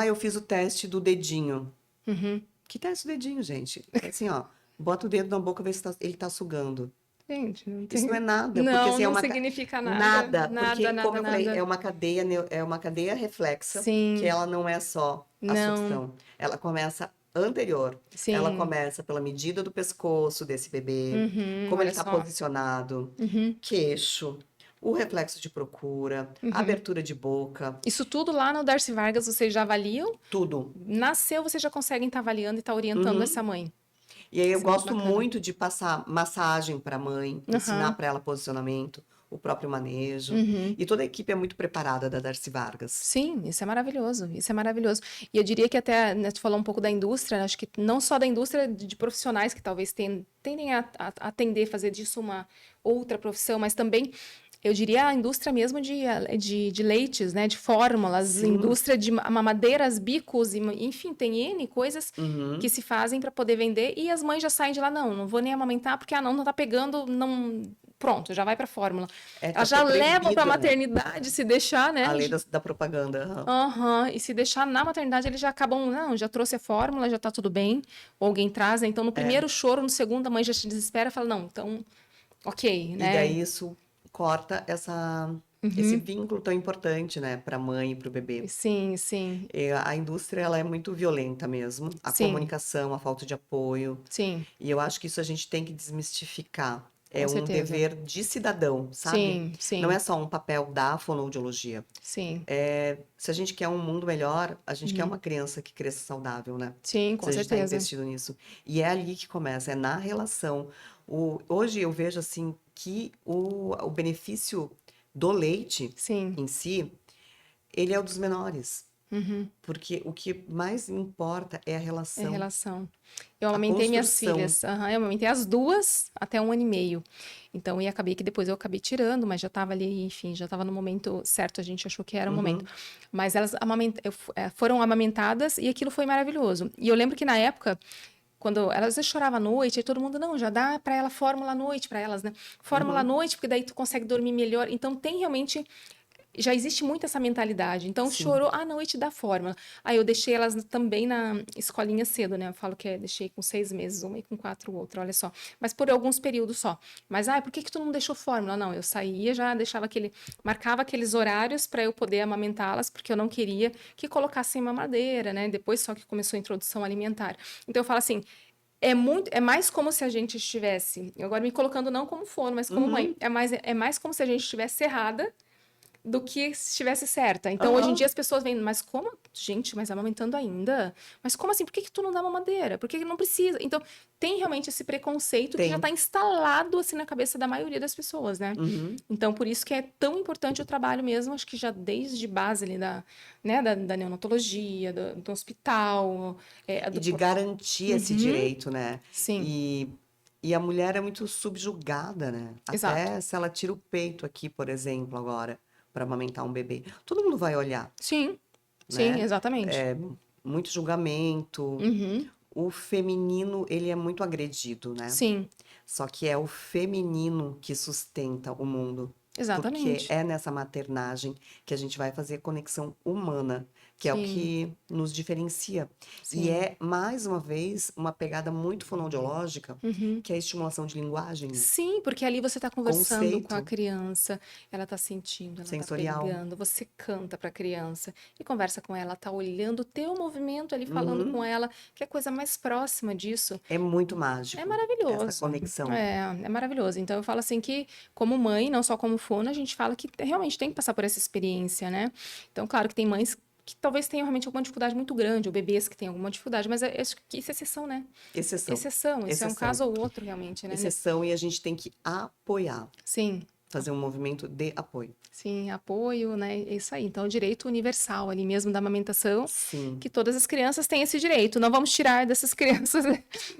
eu fiz o teste do dedinho. Uhum. Que teste do dedinho, gente? É assim, ó, bota o dedo na boca, vê se ele tá sugando. Gente, não Isso não é tem. nada, porque Não, assim, não significa nada. nada, Nada, porque como nada, eu falei, nada. é uma cadeia reflexa, que Sim. ela não é só a Não. sucção, ela começa anterior, ela Sim. começa pela medida do pescoço desse bebê, Uhum. como ele Olha está só. posicionado, Uhum. queixo, o reflexo de procura, Uhum. abertura de boca, Isso tudo lá no Darcy Vargas vocês já avaliam? tudo. Nasceu, vocês já conseguem estar avaliando e estar orientando essa Uhum. mãe. E aí eu Isso é muito gosto bacana. muito de passar massagem para a mãe, ensinar Aham. para ela posicionamento, o próprio manejo. Uhum. E toda a equipe é muito preparada da Darcy Vargas. Sim, isso é maravilhoso, isso é maravilhoso. E eu diria que até, né, tu falou um pouco da indústria, né, acho que não só da indústria de profissionais que talvez tendem a atender, fazer disso uma outra profissão, mas também, eu diria, a indústria mesmo de leites, né, de fórmulas, Sim. indústria de mamadeiras, bicos, enfim, tem N coisas que Uhum. se fazem para poder vender e as mães já saem de lá, não vou nem amamentar porque, não tá pegando, não... Pronto, já vai para fórmula. Tá Elas já levam para proibida, né? maternidade, se deixar, A né? lei da propaganda. Aham. Aham, e se deixar na maternidade, eles já acabam, não, já trouxe a fórmula, já tá tudo bem, ou alguém traz, né? Então, no É. primeiro choro, no segundo, a mãe já se desespera e fala, não, então, ok, E né? daí isso corta esse Uhum. vínculo tão importante, né, para a mãe e para o bebê. Sim, sim, E a indústria ela é muito violenta mesmo, a sim, comunicação, a falta de apoio. sim, E eu acho que isso a gente tem que desmistificar. É com um certeza. dever de cidadão, sabe? Sim, Não é sim, só um papel da fonoaudiologia. sim, Se a gente quer um mundo melhor, a gente quer uhum. uma criança que cresça saudável, né? Sim, com Se a gente está certeza. investindo nisso. E é ali que começa, é na relação. Hoje eu vejo assim que o benefício do leite Sim, em si, ele é o dos menores. Uhum. Porque o que mais importa é a É relação, relação. Eu a amamentei minhas construção. filhas. Aham, eu amamentei as duas até 1 ano e meio. Então, e acabei que depois eu acabei tirando, mas já estava ali, enfim, já estava no momento certo, a gente achou que era o momento. Uhum, Mas elas foram amamentadas e aquilo foi maravilhoso. E eu lembro que na época, quando elas às vezes choravam à noite, aí todo mundo, não, já dá para ela fórmula à noite para elas, né? Fórmula à uhum, noite, porque daí tu consegue dormir melhor. Então, tem realmente já existe muito essa mentalidade. Então, sim. chorou à noite da fórmula. Aí eu deixei elas também na escolinha cedo, né? Eu falo que deixei com 6 meses uma e com 4 outra, olha só. Mas por alguns períodos só. Mas, por que que tu não deixou fórmula? Não, eu saía, já deixava marcava aqueles horários para eu poder amamentá-las, porque eu não queria que colocassem mamadeira, né? Depois só que começou a introdução alimentar. Então, eu falo assim, é mais como se a gente estivesse, agora me colocando não como fono, mas como mãe, Uhum, é mais como se a gente estivesse errada do que se estivesse certa. Então, hoje em dia aham, as pessoas vêm, mas como? Gente, mas amamentando ainda? Mas como assim? Por que que tu não dá mamadeira? Por que que não precisa? Então, tem realmente esse preconceito que já está tem. instalado assim na cabeça da maioria das pessoas, né? Uhum. Então, por isso que é tão importante o trabalho mesmo, acho que já desde base ali da neonatologia, do hospital, E de garantir esse Uhum, direito, né? sim, E, e a mulher é muito subjugada, né? exato. Até se ela tira o peito aqui, por exemplo, agora, para amamentar um bebê, todo mundo vai olhar, Sim, sim, né? exatamente. É, muito julgamento. Uhum, O feminino, ele é muito agredido, né? sim, Só que é o feminino que sustenta o mundo, porque exatamente. é nessa maternagem que a gente vai fazer a conexão humana, que é o Sim, que nos diferencia. E sim. é, mais uma vez, uma pegada muito fonoaudiológica, Uhum. que é a estimulação de linguagem, né? Sim, porque ali você está conversando com a Conceito criança, ela está sentindo, ela está sensorial. pegando, você canta para a criança e conversa com ela, está olhando o teu movimento ali, falando com Uhum. ela, que é a coisa mais próxima disso. É muito É mágico essa maravilhoso. conexão. É maravilhoso. Então eu falo assim que, como mãe, não só como fono, a gente fala que realmente tem que passar por essa experiência, né? Então, claro que tem mães que talvez tenham realmente alguma dificuldade muito grande, ou bebês que têm alguma dificuldade, mas acho que isso é exceção, né? Exceção. Exceção, isso é um Exceção. caso ou outro realmente, né? Exceção e a gente tem que apoiar, Sim, fazer um movimento de apoio. sim, apoio, né? É isso aí. Então, o direito universal ali mesmo da amamentação, Sim. que todas as crianças têm esse direito. Não vamos tirar dessas crianças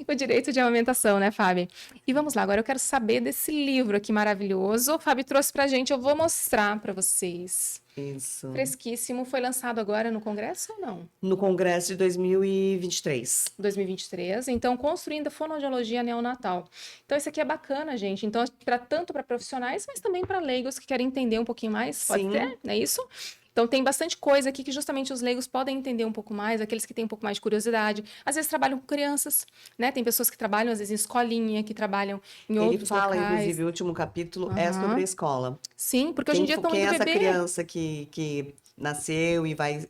o direito de amamentação, né, Fábio? E vamos lá, agora eu quero saber desse livro aqui maravilhoso. O Fábio trouxe pra gente, eu vou mostrar para vocês. Isso. Fresquíssimo, foi lançado agora no Congresso ou não? No Congresso de 2023. 2023. Então, construindo a fonoaudiologia neonatal. Então, isso aqui é bacana, gente. Então, tanto para profissionais, mas também para leigos que querem entender um pouquinho mais. Pode Sim, ser, não é isso? Então, tem bastante coisa aqui que justamente os leigos podem entender um pouco mais, aqueles que têm um pouco mais de curiosidade. Às vezes trabalham com crianças, né? Tem pessoas que trabalham, às vezes, em escolinha, que trabalham em ele outros fala, inclusive, locais. o último capítulo é sobre a Aham. escola. Sim, porque hoje em dia estão Quem indo é essa bebê. criança que nasceu e vai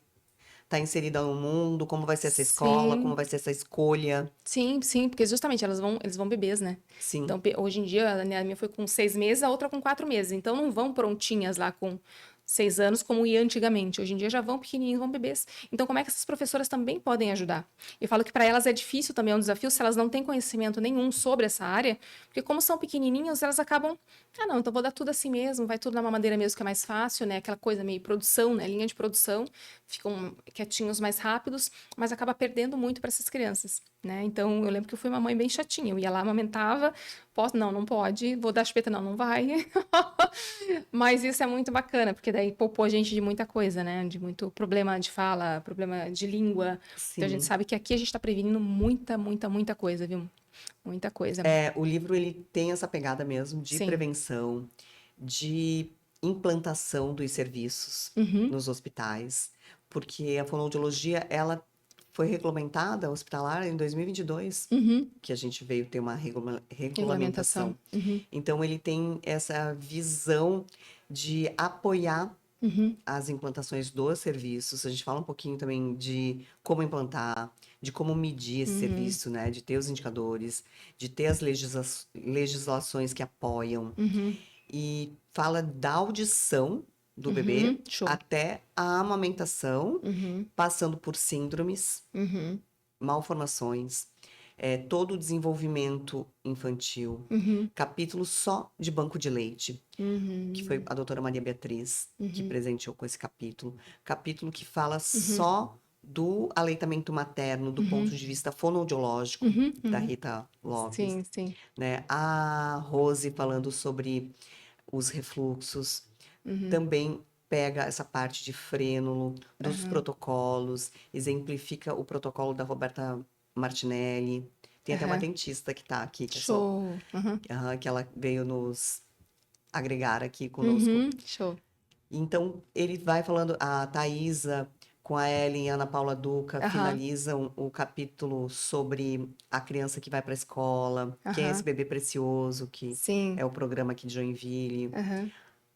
estar inserida no mundo, como vai ser essa escola, como Sim. vai ser essa escolha. Sim, sim, porque justamente eles vão bebês, né? Sim, Então, hoje em dia, a minha foi com 6 meses, a outra com 4 meses. Então, não vão prontinhas lá com 6 anos como ia antigamente. Hoje em dia já vão pequenininhos, vão bebês. Então, como é que essas professoras também podem ajudar? Eu falo que para elas é difícil também, é um desafio, se elas não têm conhecimento nenhum sobre essa área, porque como são pequenininhos, elas acabam, não, então vou dar tudo assim mesmo, vai tudo na mamadeira mesmo, que é mais fácil, né? Aquela coisa meio produção, né? Linha de produção, ficam quietinhos mais rápidos, mas acaba perdendo muito para essas crianças, né? Então, eu lembro que eu fui uma mãe bem chatinha. Eu ia lá, amamentava, posso? Não, não pode. Vou dar chupeta? Não, não vai. Mas isso é muito bacana, porque daí poupou a gente de muita coisa, né? De muito problema de fala, problema de língua. Então, a gente sim. sabe que aqui a gente está prevenindo muita, muita, muita coisa, viu? Muita coisa. É, o livro ele tem essa pegada mesmo de Sim. prevenção, de implantação dos serviços Uhum, nos hospitais, porque a fonoaudiologia ela foi regulamentada hospitalar em 2022, uhum. que a gente veio ter uma Regulamentação. regulamentação. Uhum, Então ele tem essa visão de apoiar uhum, as implantações dos serviços. A gente fala um pouquinho também de como implantar, de como medir esse uhum, serviço, né? De ter os indicadores, de ter as legislações que apoiam. uhum, E fala da audição do bebê uhum. Show. até a amamentação, Uhum, passando por síndromes, uhum. malformações. todo o desenvolvimento infantil, capítulo só de banco de leite, que foi a doutora Maria Beatriz que presenteou com esse capítulo que fala só do aleitamento materno do ponto de vista fonoaudiológico, da Rita Lopes, Sim, sim. né? A Rose falando sobre os refluxos, também pega essa parte de frênulo, dos protocolos, exemplifica o protocolo da Roberta Martinelli. Tem até uma dentista que está aqui, que, Show. que ela veio nos agregar aqui conosco. Show. Então, ele vai falando, a Thaisa com a Ellen e a Ana Paula Duca finalizam o capítulo sobre a criança que vai para a escola, quem é esse bebê precioso, que Sim. é o programa aqui de Joinville.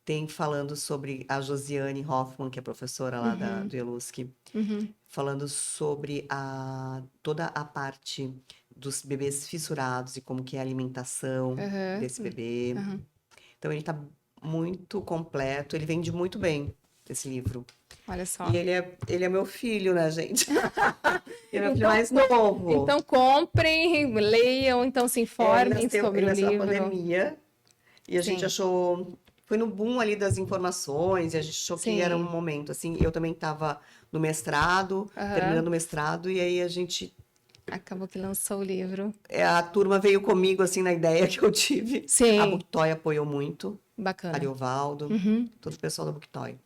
Tem falando sobre a Josiane Hoffman, que é professora lá do ELUSC, falando sobre toda a parte dos bebês fissurados e como que é a alimentação desse bebê. Então, ele está muito completo, ele vende muito bem esse livro. Olha só. E ele é meu filho, né, gente? Ele é meu filho mais novo. Então, comprem, leiam, então se informem sobre o livro. Ele nasceu na pandemia e a gente achou... Foi no boom ali das informações, e a gente achou que era um momento, assim, eu também estava no mestrado, terminando o mestrado, e aí a gente... Acabou que lançou o livro. A turma veio comigo, assim, na ideia que eu tive. Sim. A Booktoy apoiou muito. Bacana. Ariovaldo, todo o pessoal da Booktoy.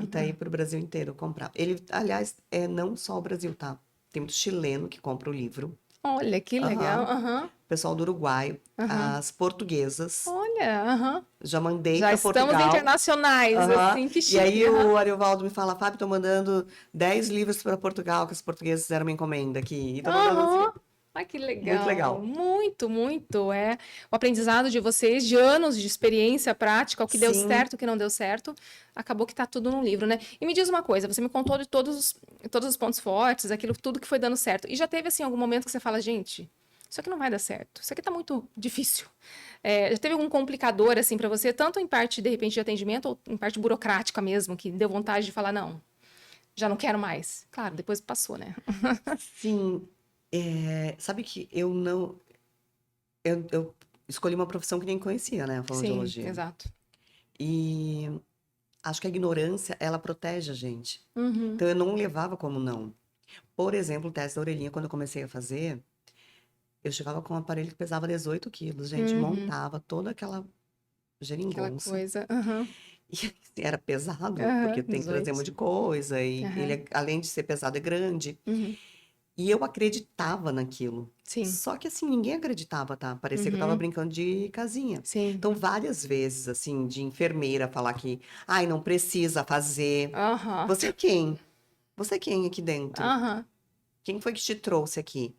E tá aí pro Brasil inteiro comprar. Ele, aliás, não só o Brasil, tá? Tem muito chileno que compra o livro. Olha, que legal. O pessoal do Uruguai, as portuguesas. Olha, já mandei para Portugal. Já estamos internacionais, assim, que chique. E aí o Ariovaldo me fala, Fábio, tô mandando 10 livros para Portugal, que os portugueses fizeram uma encomenda aqui. E tô mandando assim. Ai, que legal. Muito legal. Muito, muito. O aprendizado de vocês, de anos de experiência prática, o que deu certo, o que não deu certo, acabou que tá tudo no livro, né? E me diz uma coisa, você me contou de todos os pontos fortes, aquilo tudo que foi dando certo. E já teve, assim, algum momento que você fala, gente, isso aqui não vai dar certo, isso aqui tá muito difícil. Já teve algum complicador, assim, para você, tanto em parte, de repente, de atendimento, ou em parte burocrática mesmo, que deu vontade de falar, não, já não quero mais. Claro, depois passou, né? Sim. Sabe que eu não... Eu escolhi uma profissão que nem conhecia, né? A fonoaudiologia. Sim, exato. E acho que a ignorância, ela protege a gente. Então, eu não levava como não. Por exemplo, o teste da orelhinha, quando eu comecei a fazer, eu chegava com um aparelho que pesava 18 quilos, gente. Montava toda aquela geringonça. Aquela coisa. E assim, era pesado, porque tem que trazer um monte de coisa. E ele, além de ser pesado, é grande. E eu acreditava naquilo. Sim. Só que, assim, ninguém acreditava, tá? Parecia que eu tava brincando de casinha. Sim. Então, várias vezes, assim, de enfermeira falar que... Ai, não precisa fazer. Você é quem? Você é quem aqui dentro? Quem foi que te trouxe aqui?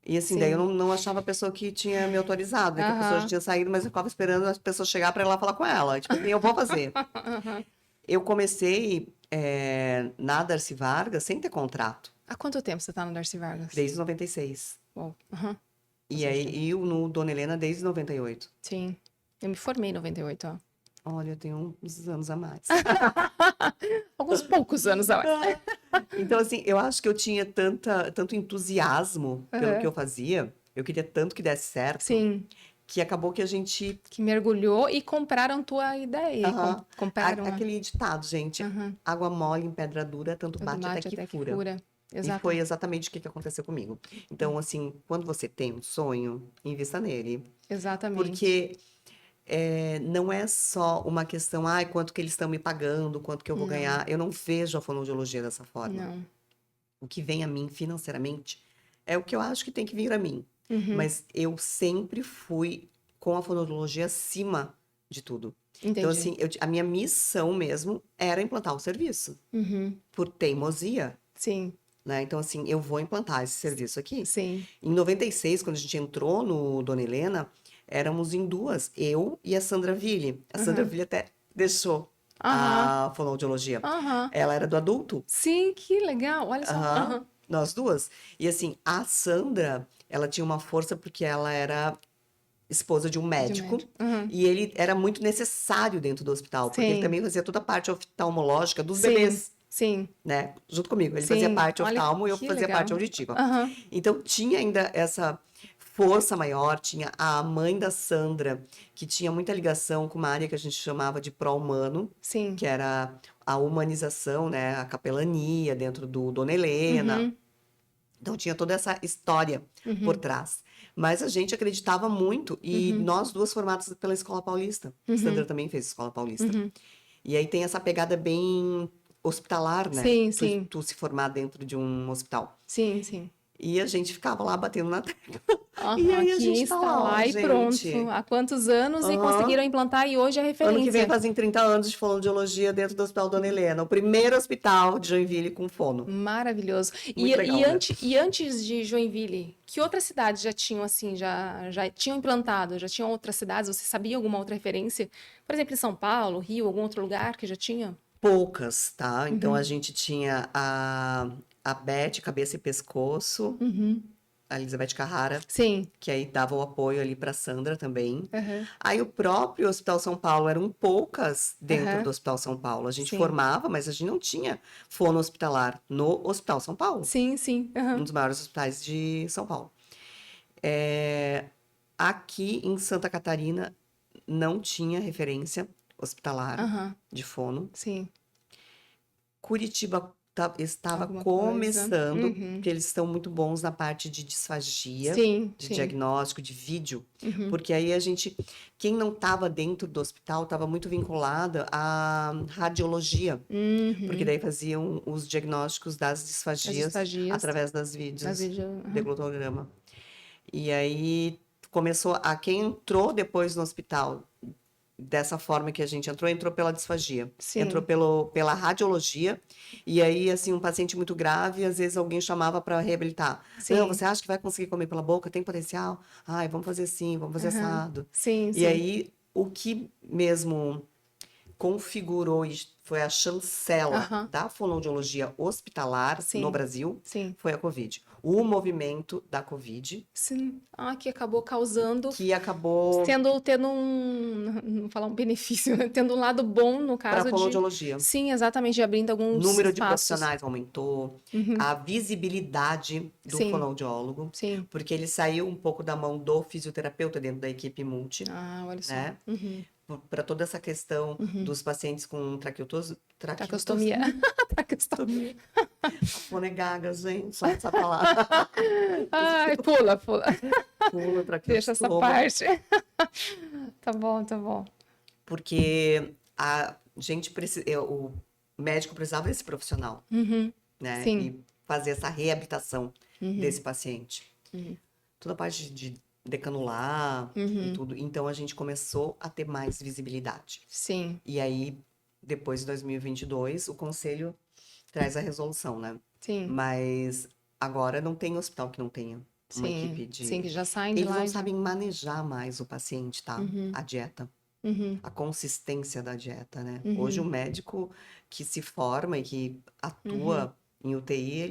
E, assim, daí eu não achava a pessoa que tinha me autorizado. Né? Que a pessoa já tinha saído, mas eu ficava esperando a pessoa chegar pra ir lá falar com ela. Tipo assim, eu vou fazer. Eu comecei na Darcy Vargas sem ter contrato. Há quanto tempo você tá no Darcy Vargas? Desde 96. Uau. E aí, eu no Dona Helena desde 98. Sim. Eu me formei em 98, ó. Olha, eu tenho uns anos a mais. Alguns poucos anos a mais. Então, assim, eu acho que eu tinha tanto entusiasmo pelo que eu fazia. Eu queria tanto que desse certo. Sim. Que acabou que a gente... Que mergulhou e compraram tua ideia. Compraram aquele ditado, gente. Água mole em pedra dura, tanto bate até que fura. Exato. E foi exatamente o que aconteceu comigo. Então, assim, quando você tem um sonho, invista nele. Exatamente. Porque não é só uma questão, quanto que eles estão me pagando, quanto que eu vou ganhar. Eu não vejo a fonoaudiologia dessa forma. Não. O que vem a mim financeiramente é o que eu acho que tem que vir a mim. Mas eu sempre fui com a fonoaudiologia acima de tudo. Entendi. Então, assim, a minha missão mesmo era implantar o serviço. Por teimosia. Sim. Né? Então, assim, eu vou implantar esse serviço aqui. Sim. Em 96, quando a gente entrou no Dona Helena, éramos em duas, eu e a Sandra Ville. A Sandra Ville até deixou a fonoaudiologia. Ela era do adulto. Sim, que legal. Olha só. Nós duas. E assim, a Sandra, ela tinha uma força porque ela era esposa de um médico. E ele era muito necessário dentro do hospital. Porque ele também fazia toda a parte oftalmológica dos bebês. Sim, né? Junto comigo. Ele fazia sim. parte Olha oftalmo e eu que fazia parte legal. auditiva. Aham, Então, tinha ainda essa força maior, tinha a mãe da Sandra, que tinha muita ligação com uma área que a gente chamava de pró-humano, sim. que era a humanização, né? A capelania dentro do Dona Helena. Uhum, Então, tinha toda essa história por uhum, trás. Mas a gente acreditava muito, e uhum, nós duas formadas pela Escola Paulista. Sandra uhum, também fez Escola Paulista. uhum. E aí tem essa pegada bem hospitalar, né? Sim, Tu, sim, tu se formar dentro de um hospital. sim, sim. E a gente ficava lá batendo na tecla. E Aham, aí a que gente tá está lá, ó, lá e pronto. gente. Há quantos anos e conseguiram Aham. implantar e hoje é Ano que vem referência. fazem 30 anos de fonoaudiologia dentro do Hospital Dona Helena. O primeiro hospital de Joinville com fono. Maravilhoso. Muito legal, né? E antes de Joinville, que outras cidades já tinham assim, já tinham implantado? Já tinham outras cidades? Você sabia alguma outra referência? Por exemplo, em São Paulo, Rio, algum outro lugar que já tinha? Poucas, tá? Então a Uhum, gente tinha a Beth, cabeça e pescoço, uhum. a Elizabeth Carrara, Sim. que aí dava o apoio ali para Sandra também. Aham, Aí o próprio Hospital São Paulo eram poucas dentro aham. do Hospital São Paulo. A gente Sim. formava, mas a gente não tinha fono hospitalar no Hospital São Paulo, Sim, sim. um Aham, dos maiores hospitais de São Paulo. Aqui em Santa Catarina não tinha referência hospitalar aham. de fono. Sim. Curitiba estava Alguma coisa. começando, Uhum. porque eles estão muito bons na parte de disfagia, Sim, de sim. diagnóstico, de vídeo, Uhum. porque aí quem não estava dentro do hospital estava muito vinculada à radiologia, porque Uhum. daí faziam os diagnósticos das As disfagias estagias através das da vídeos vídeo. de Aham. glotograma. E aí começou a quem entrou depois no hospital dessa forma que a gente entrou pela disfagia, entrou Sim, pela radiologia, e aí, assim, um paciente muito grave, às vezes alguém chamava para reabilitar. Não, sim. você acha que vai conseguir comer pela boca? Tem potencial? Ai, vamos fazer assim, vamos fazer Aham. assado. Sim, E sim. aí, o que mesmo configurou e foi a chancela Aham. da fonoaudiologia hospitalar no Sim, Brasil sim. foi a Covid. O movimento da Covid, Sim. Ah, que acabou causando, que acabou tendo não vou falar um benefício, né? Tendo um lado bom no para a caso de, fonoaudiologia. sim, exatamente, de abrindo alguns Número de espaços. profissionais aumentou, Uhum. a visibilidade do Sim, fonoaudiólogo, sim. porque ele saiu um pouco da mão do fisioterapeuta dentro da equipe multi, Ah, olha só. né? Uhum. Para toda essa questão Uhum. dos pacientes com Traqueostomia. Traqueostomia. a fonegaga, gente, só essa palavra, Ai, pula, pula. pula, Deixa essa traqueostoma, parte. Tá bom, tá bom. porque a gente precisa, o médico precisava desse profissional, Uhum. né? Sim. E fazer essa reabilitação Uhum. desse paciente. Uhum. Toda a parte de decanular e Uhum. tudo. Então a gente começou a ter mais visibilidade. Sim, E aí, depois de 2022, o conselho traz a resolução, né? sim, Mas agora não tem hospital que não tenha uma sim, equipe sim, de. que já saem de Eles lá não e já. sabem manejar mais o paciente, tá? Uhum. A dieta, Uhum. a consistência da dieta, né? Hoje o Uhum. médico que se forma e que Uhum. atua em UTI,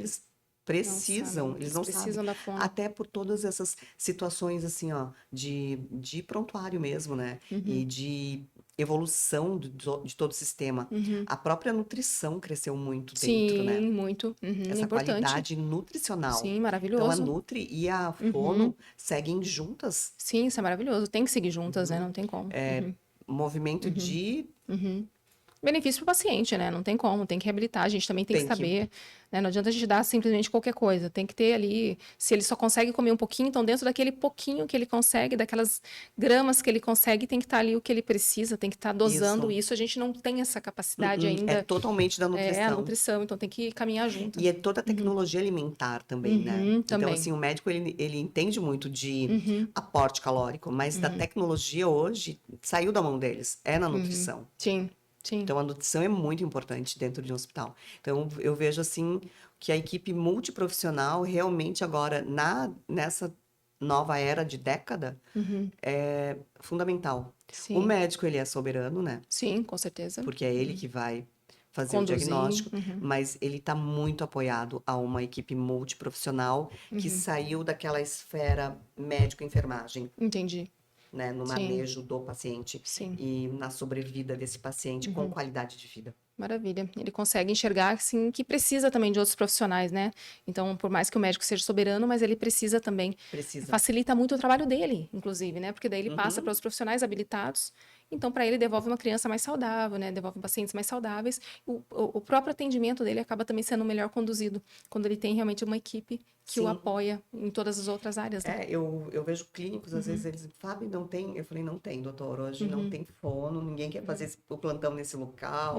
Não sabem. eles Eles não sabem, precisam da fono. até por todas essas situações assim, ó, de prontuário mesmo, né? E Uhum. de evolução de todo o sistema. Uhum. A própria nutrição cresceu muito dentro, né? Sim, muito. Uhum. É Essa importante. qualidade nutricional. Sim, Então a maravilhoso. Nutri e a Uhum. Fono seguem juntas, Sim, isso é maravilhoso. Tem que seguir juntas, né? uhum, Não tem como. Uhum. movimento Uhum. de Uhum. Benefício para o paciente, né? Não tem como, tem que reabilitar, a gente também tem que tem que saber, né? Não adianta a gente dar simplesmente qualquer coisa, tem que ter ali, se ele só consegue comer um pouquinho, então dentro daquele pouquinho que ele consegue, daquelas gramas que ele consegue, tem que estar ali o que ele precisa, tem que estar dosando isso. isso, a gente não tem essa capacidade É ainda, totalmente da é a nutrição. nutrição, então tem que caminhar junto. E é toda a Uhum. tecnologia alimentar também, né? Uhum, Então, também. assim, o médico, ele entende muito de Uhum, aporte calórico, mas da uhum, tecnologia hoje saiu da mão deles, é na uhum. nutrição. Sim, sim. Então, a nutrição é muito importante dentro de um hospital. Então, eu vejo, assim, que a equipe multiprofissional realmente agora, nessa nova era de década, Uhum, é fundamental. O sim, médico, ele é soberano, né? sim, com certeza. Porque é ele que vai fazer o Conduzir. diagnóstico, Uhum, mas ele está muito apoiado a uma equipe multiprofissional que uhum. saiu daquela esfera médico-enfermagem, Entendi. né, no Sim, manejo do paciente sim. e na sobrevida desse paciente com Uhum. qualidade de vida. Maravilha. Ele consegue enxergar, assim, que precisa também de outros profissionais, né? Então, por mais que o médico seja soberano, mas ele precisa também. Precisa. Facilita muito o trabalho dele, inclusive, né? Porque daí ele passa Uhum. para os profissionais habilitados. Então, para ele, devolve uma criança mais saudável, né? Devolve pacientes mais saudáveis. O próprio atendimento dele acaba também sendo melhor conduzido, quando ele tem realmente uma equipe que o Sim. apoia em todas as outras áreas, né? Eu vejo clínicos, às vezes eles, Fábio, não tem? Eu falei, não tem, doutor, hoje não tem fono, ninguém quer fazer o plantão nesse local,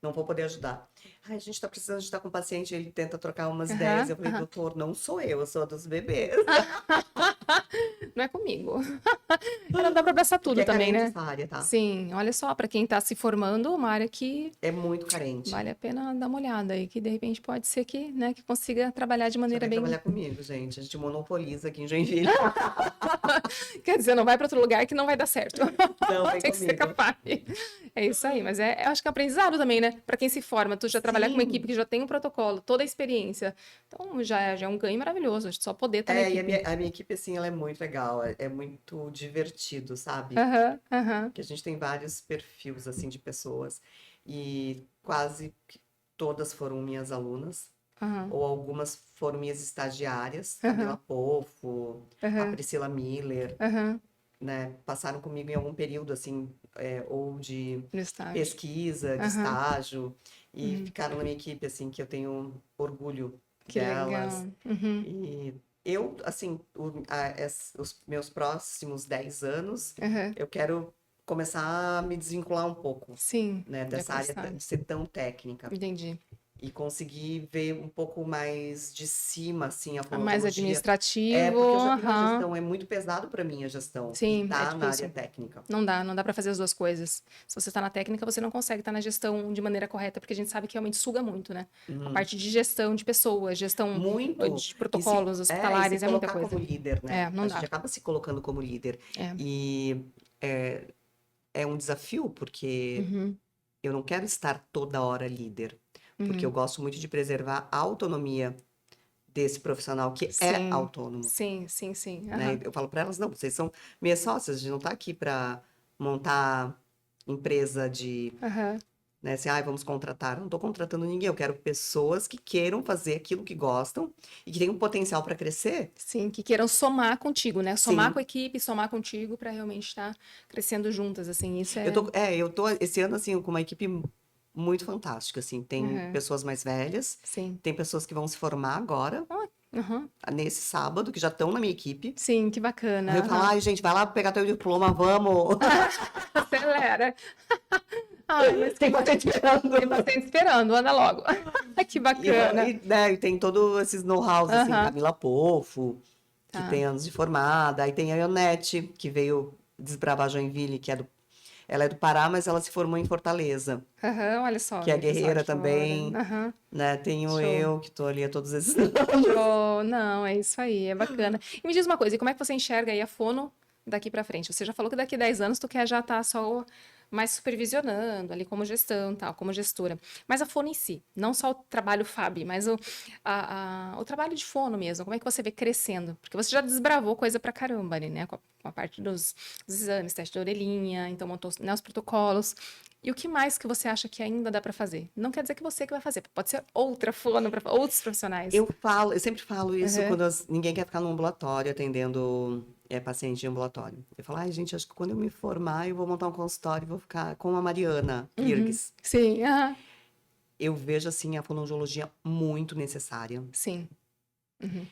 não vou poder ajudar. Ai, a gente tá precisando, a gente tá com um paciente, ele tenta trocar umas ideias. Eu falei, doutor, não sou eu sou a dos bebês. Não é comigo. Não dá para abraçar tudo Porque é também, carente né? essa área, tá? Sim, olha só, para quem está se formando, uma área que É muito carente. vale a pena dar uma olhada aí, que de repente pode ser que, né, que consiga trabalhar de Só maneira vem bem. trabalhar comigo, gente. A gente monopoliza aqui em Joinville. Quer dizer, não vai para outro lugar que não vai dar certo. Não, vem Tem que ser comigo. capaz. É isso aí, mas eu acho que é aprendizado também, né? Para quem se forma, tu já trabalhar com uma Sim. equipe que já tem um protocolo, toda a experiência. Então já é um ganho maravilhoso, a gente só poder estar na E a equipe. minha equipe, assim, ela é muito legal, é muito divertido, sabe? Aham, aham, Que a gente tem vários perfis, assim, de pessoas. E quase que todas foram minhas alunas, aham, ou algumas foram minhas estagiárias, Camila aham, Pofo, a aham, Priscila Miller, aham, né? Passaram comigo em algum período, assim, ou de no estágio. pesquisa, de Aham, estágio, e ficaram na minha equipe, assim, que eu tenho orgulho que delas. legal. Uhum, E eu, assim, os meus próximos 10 anos, aham. eu quero começar a me desvincular um pouco, Sim, né, já dessa área começar. de ser tão técnica Entendi. e conseguir ver um pouco mais de cima, assim, a Mais fonoaudiologia. administrativo, Porque eu já tenho a aham. gestão, é muito pesado para mim a gestão e Sim, é tá na área difícil. técnica. Não dá para fazer as duas coisas. Se você está na técnica, você não consegue estar na gestão de maneira correta, porque a gente sabe que realmente suga muito, né? A parte de gestão de pessoas, gestão Muito. de E se, protocolos e se hospitalares, é muita colocar coisa. como líder, né? É, não A gente dá. acaba se colocando como líder. É. E é um desafio, porque Uhum, eu não quero estar toda hora líder, porque eu uhum. gosto muito de preservar a autonomia desse profissional que é Sim, autônomo, sim, sim, sim. né? Aham, Eu falo para elas, não, vocês são minhas sócias, a gente não está aqui para montar empresa de, aham. né, assim, ai, vamos contratar. Eu não estou contratando ninguém, eu quero pessoas que queiram fazer aquilo que gostam e que tenham potencial para crescer. Sim, que queiram somar contigo, né? Somar Sim, com a equipe, somar contigo para realmente estar crescendo juntas, assim. Isso eu é. tô, esse ano, assim, com uma equipe muito fantástica, assim, tem Aham, pessoas mais velhas, sim. tem pessoas que vão se formar agora, Ah, aham. nesse sábado, que já estão na minha equipe. Sim, que Aí bacana. eu falo, Aham. ai, gente, vai lá pegar teu diploma, vamos! Acelera. Ai, mas que Tem bacana. paciente esperando. Tem paciente esperando, anda logo. Que bacana. Né, e tem todos esses know-hows, assim, Aham, Camila Pofo, que tá. tem anos de formada, aí tem a Ionete, que veio desbravar Joinville, ela é do Pará, mas ela se formou em Fortaleza, Aham, olha só, que é veio pessoal guerreira de fora. também, Aham, né? Tenho show. eu, que tô ali há todos esses Show. Não, é isso aí, é bacana. E me diz uma coisa, e como é que você enxerga aí a fono daqui pra frente? Você já falou que daqui a 10 anos tu quer já estar só mais supervisionando ali como gestão, tal, como gestora. Mas a fono em si, não só o trabalho FAB, mas o trabalho de fono mesmo, como é que você vê crescendo? Porque você já desbravou coisa pra caramba ali, né? Com a parte dos exames, teste de orelhinha, então montou, né, os protocolos. E o que mais que você acha que ainda dá pra fazer? Não quer dizer que você que vai fazer, pode ser outra fono, outros profissionais. Eu sempre falo isso Aham, quando ninguém quer ficar no ambulatório atendendo paciente de ambulatório. Eu falo, ai, gente, acho que quando eu me formar, eu vou montar um consultório e vou ficar com a Mariana uhum, Pirgues. sim, aham, Eu vejo, assim, a fonoaudiologia muito necessária. sim, uhum,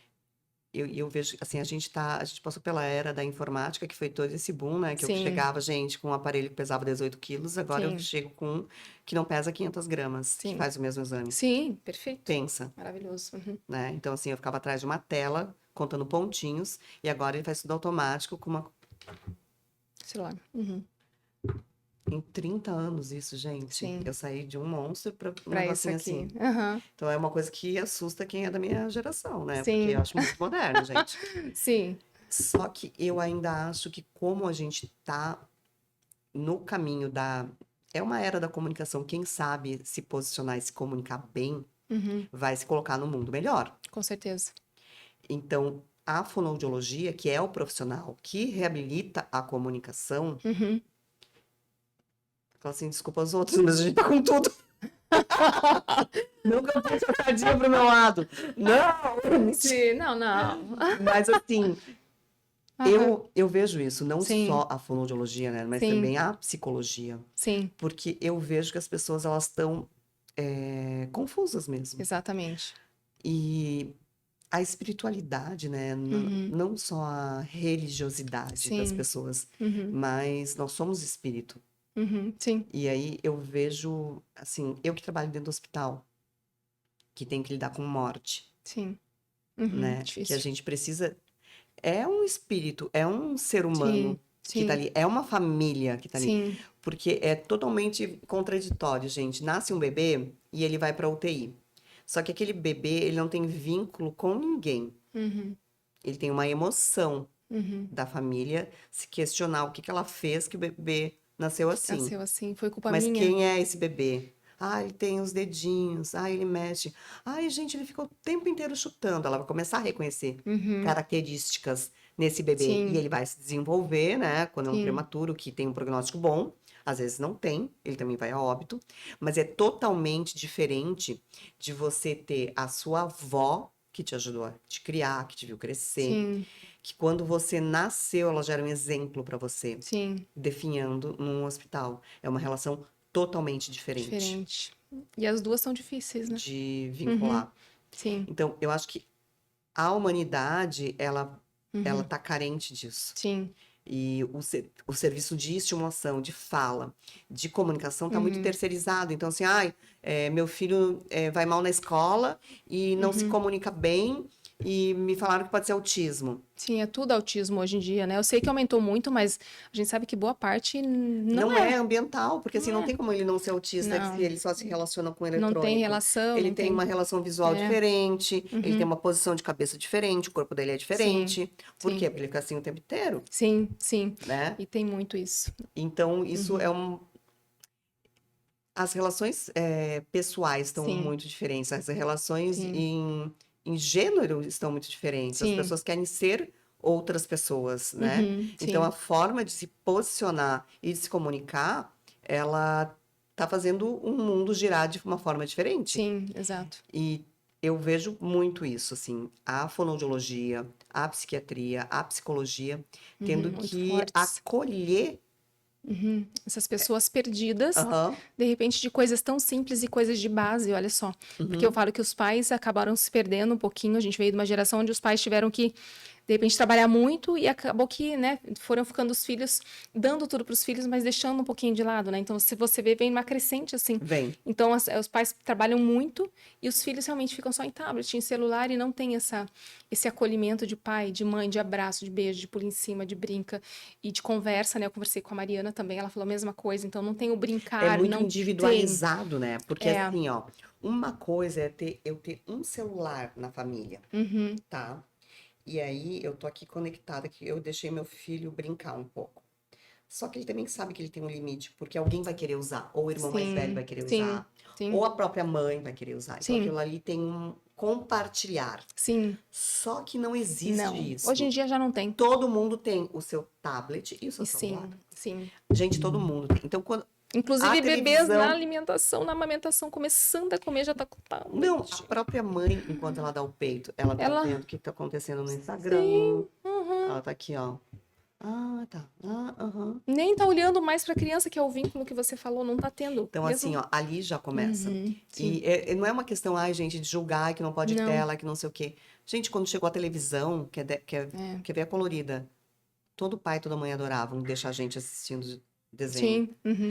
Eu vejo, assim, a gente passou pela era da informática, que foi todo esse boom, né? Que eu sim, chegava, gente, com um aparelho que pesava 18 quilos, agora eu sim, chego com um que não pesa 500 gramas, que sim, faz o mesmo exame. sim, perfeito, Pensa. maravilhoso, uhum, Né? Então, assim, eu ficava atrás de uma tela, contando pontinhos, e agora ele faz tudo automático, sei lá, uhum, em 30 anos isso, gente. sim, Eu saí de um monstro para um para isso negocinho aqui, assim. aham, Então, é uma coisa que assusta quem é da minha geração, né? Porque eu sim, acho muito moderno, gente. sim, Só que eu ainda acho que como a gente tá no caminho É uma era da comunicação, quem sabe se posicionar e se comunicar bem, uhum, vai se colocar no mundo melhor. com certeza, Então, a fonoaudiologia, que é o profissional que reabilita a comunicação, uhum, fala assim, desculpa os outros, mas a gente tá com tudo. Nunca puxa a sardinha pro meu lado. Não! Sim, não. Mas assim, Aham. eu vejo isso, não Sim, só a fonoaudiologia, né? Mas sim, também a psicologia. sim, Porque eu vejo que as pessoas, elas estão confusas mesmo. exatamente. E a espiritualidade, né? Uhum, Não só a religiosidade das sim, pessoas, uhum, mas nós somos espírito. sim, E aí eu vejo, assim, eu que trabalho dentro do hospital, que tenho que lidar com morte, sim, né? Que a difícil. gente precisa. É um espírito, é um ser Sim, humano que tá sim, ali, é uma família que tá ali. sim, Porque é totalmente contraditório, gente. Nasce um bebê e ele vai pra UTI. Só que aquele bebê, ele não tem vínculo com ninguém. uhum, Ele tem uma emoção uhum. da família se questionar o que que ela fez que o bebê nasceu assim. Nasceu assim, foi culpa Mas minha? quem é esse bebê? Ah, ele tem os dedinhos. Ah, ele mexe. Ai, gente, ele ficou o tempo inteiro chutando. Ela vai começar a reconhecer Uhum, características nesse bebê. E sim, ele vai se desenvolver, né? Quando é um sim, prematuro que tem um prognóstico bom. Às vezes não tem, ele também vai a óbito. Mas é totalmente diferente de você ter a sua avó que te ajudou a te criar, que te viu crescer, sim, que quando você nasceu, ela já era um exemplo para você, sim, definhando num hospital. É uma relação totalmente diferente diferente. E as duas são difíceis, né? de Uhum, vincular. sim, Então, eu acho que a humanidade, ela uhum, tá carente disso. sim, E o serviço de estimulação, de fala, de comunicação está muito uhum, terceirizado. Então, assim, ai, meu filho vai mal na escola e não se uhum. comunica bem e me falaram que pode ser autismo. Sim, é tudo autismo hoje em dia, né? Eu sei que aumentou muito, mas a gente sabe que boa parte não Não é é. ambiental, porque assim, Não não é. tem como ele não ser autista se Não, ele só se relaciona com não tem eletrônico. relação, Ele não tem tem. uma relação visual É. diferente, ele tem Uhum. uma posição de cabeça diferente, o corpo dele é Sim, diferente. Por sim, quê? Porque ele fica assim o tempo inteiro, sim, sim. né? E tem muito isso. Então, isso é Uhum. um. As relações pessoais estão Sim, muito diferentes, as relações sim, em gênero estão muito diferentes. As sim. pessoas querem ser outras pessoas, né? Então, a Sim, forma de se posicionar e de se comunicar, ela tá fazendo o mundo girar de uma forma diferente. sim, exato. E eu vejo muito isso, assim, a fonoaudiologia, a psiquiatria, a psicologia, tendo Muito que fortes. acolher. Essas pessoas perdidas, Aham, de repente, de coisas tão simples e coisas de base, olha só. Porque eu uhum. falo que os pais acabaram se perdendo um pouquinho. A gente veio de uma geração onde os pais tiveram que de repente trabalhar muito e acabou que, né, foram ficando os filhos dando tudo para os filhos, mas deixando um pouquinho de lado, né? Então, se você vê, vem uma crescente assim. Vem. Então, os pais trabalham muito e os filhos realmente ficam só em tablet, em celular e não tem esse acolhimento de pai, de mãe, de abraço, de beijo, de pula em cima, de brinca e de conversa, né? Eu conversei com a Mariana também, ela falou a mesma coisa. Então, não tem o É brincar, muito não tem. individualizado, né? Porque É. assim, ó, uma coisa é eu ter um celular na família, Uhum, tá? E aí eu tô aqui conectada, que eu deixei meu filho brincar um pouco. Só que ele também sabe que ele tem um limite, porque alguém vai querer usar, ou o irmão mais velho sim, vai querer sim, usar, ou sim, a própria mãe vai querer usar. Então sim, aquilo ali tem um compartilhar. sim. Só que não existe Não. Hoje em isso. dia já não tem. Todo mundo tem o seu tablet e o seu E celular. sim, sim. Gente, todo mundo tem. Então, quando a Inclusive, bebês na televisão. alimentação, na amamentação, começando a comer, já tá com Não, a tablet. própria mãe, enquanto ela dá o peito, ela tá Ela, vendo o que tá acontecendo no Instagram. sim, uhum. Ela tá aqui, ó. Ah, tá. Ah, aham. Nem tá olhando mais pra criança, que é o vínculo que você falou, não tá tendo. Então, assim, Mesmo. ó, ali já começa. Sim. E não é uma questão, ai, gente, de julgar que não pode Não. tela, que não sei o quê. Gente, quando chegou a televisão, É. quer ver a colorida, todo pai e toda mãe adoravam deixar a gente assistindo desenho. Sim,